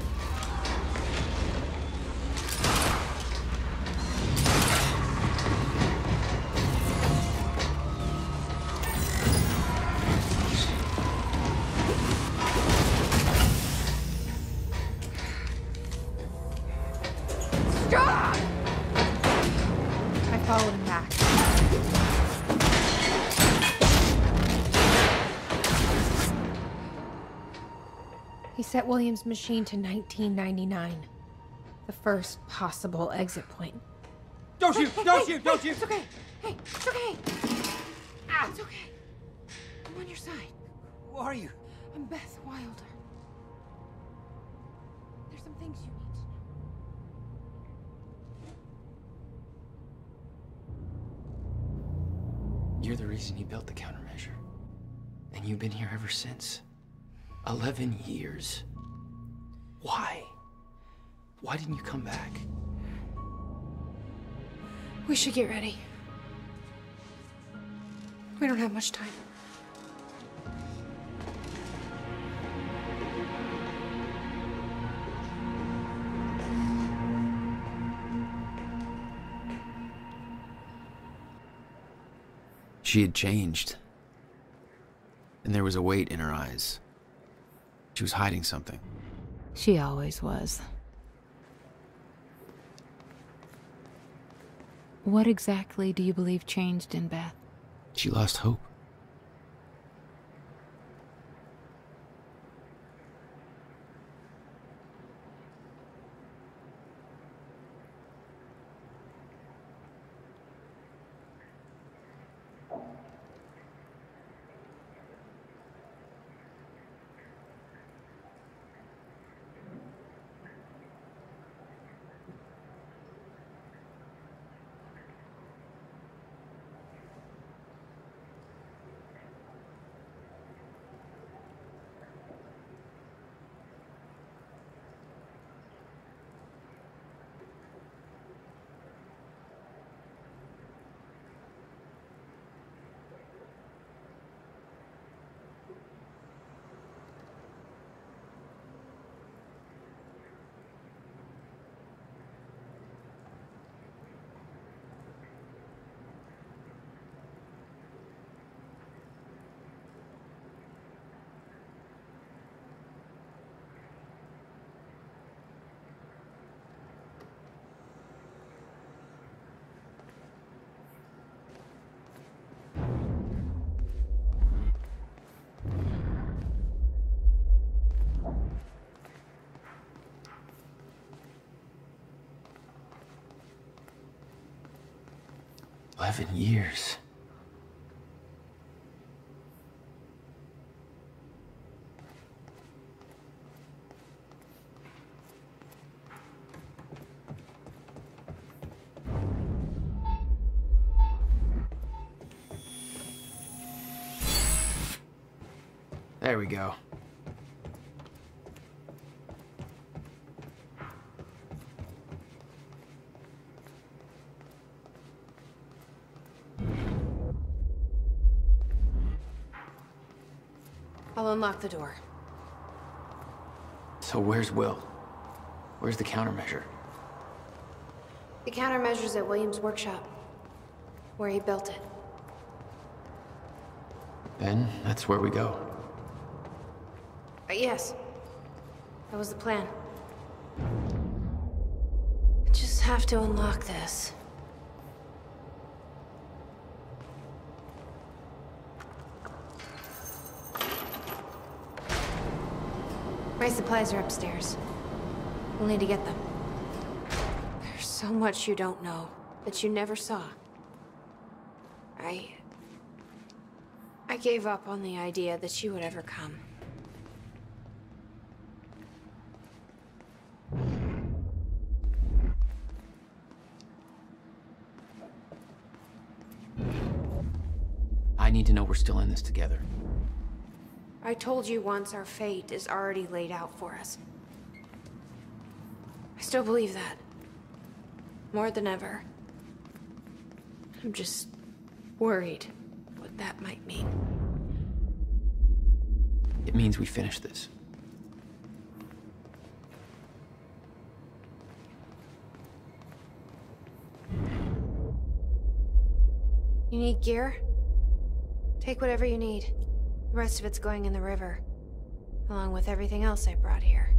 Stop! I followed him back. He set William's machine to 1999. The first possible exit point. Don't shoot! Don't shoot! Don't shoot! It's okay. Hey, it's okay. Ah, it's okay. I'm on your side. Who are you? I'm Beth Wilder. There's some things you need to know. You're the reason he built the countermeasure. And you've been here ever since. 11 years. Why? Why didn't you come back? We should get ready. We don't have much time. She had changed. And there was a weight in her eyes. She was hiding something. She always was. What exactly do you believe changed in Beth? She lost hope. $11 years. There we go. I'll unlock the door. So where's Will? Where's the countermeasure? The countermeasure's at William's workshop, where he built it. Then that's where we go. Yes. That was the plan. have to unlock this. My supplies are upstairs. We'll need to get them. There's so much you don't know that you never saw. I gave up on the idea that you would ever come. I need to know we're still in this together. I told you once our fate is already laid out for us. I still believe that. More than ever. I'm just worried what that might mean. It means we finish this. You need gear? Take whatever you need. The rest of it's going in the river, along with everything else I brought here.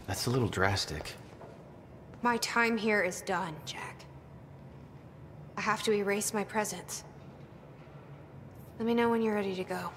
That's a little drastic. My time here is done, Jack. I have to erase my presence. Let me know when you're ready to go.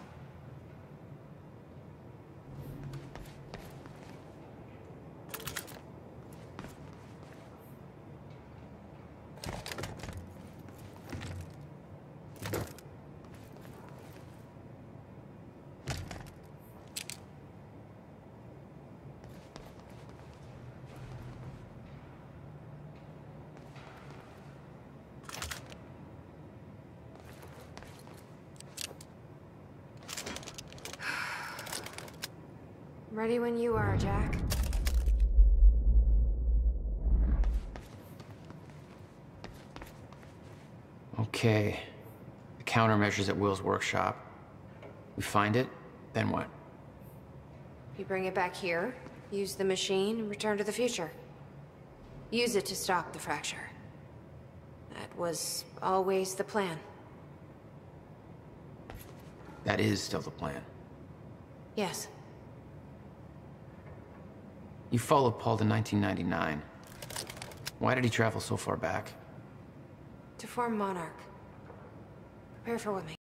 Ready when you are, Jack. Okay. The countermeasures at Will's workshop. We find it, then what? You bring it back here, use the machine, and return to the future. Use it to stop the fracture. That was always the plan. That is still the plan. Yes. You followed Paul to 1999. Why did he travel so far back? To form Monarch. Prepare for what may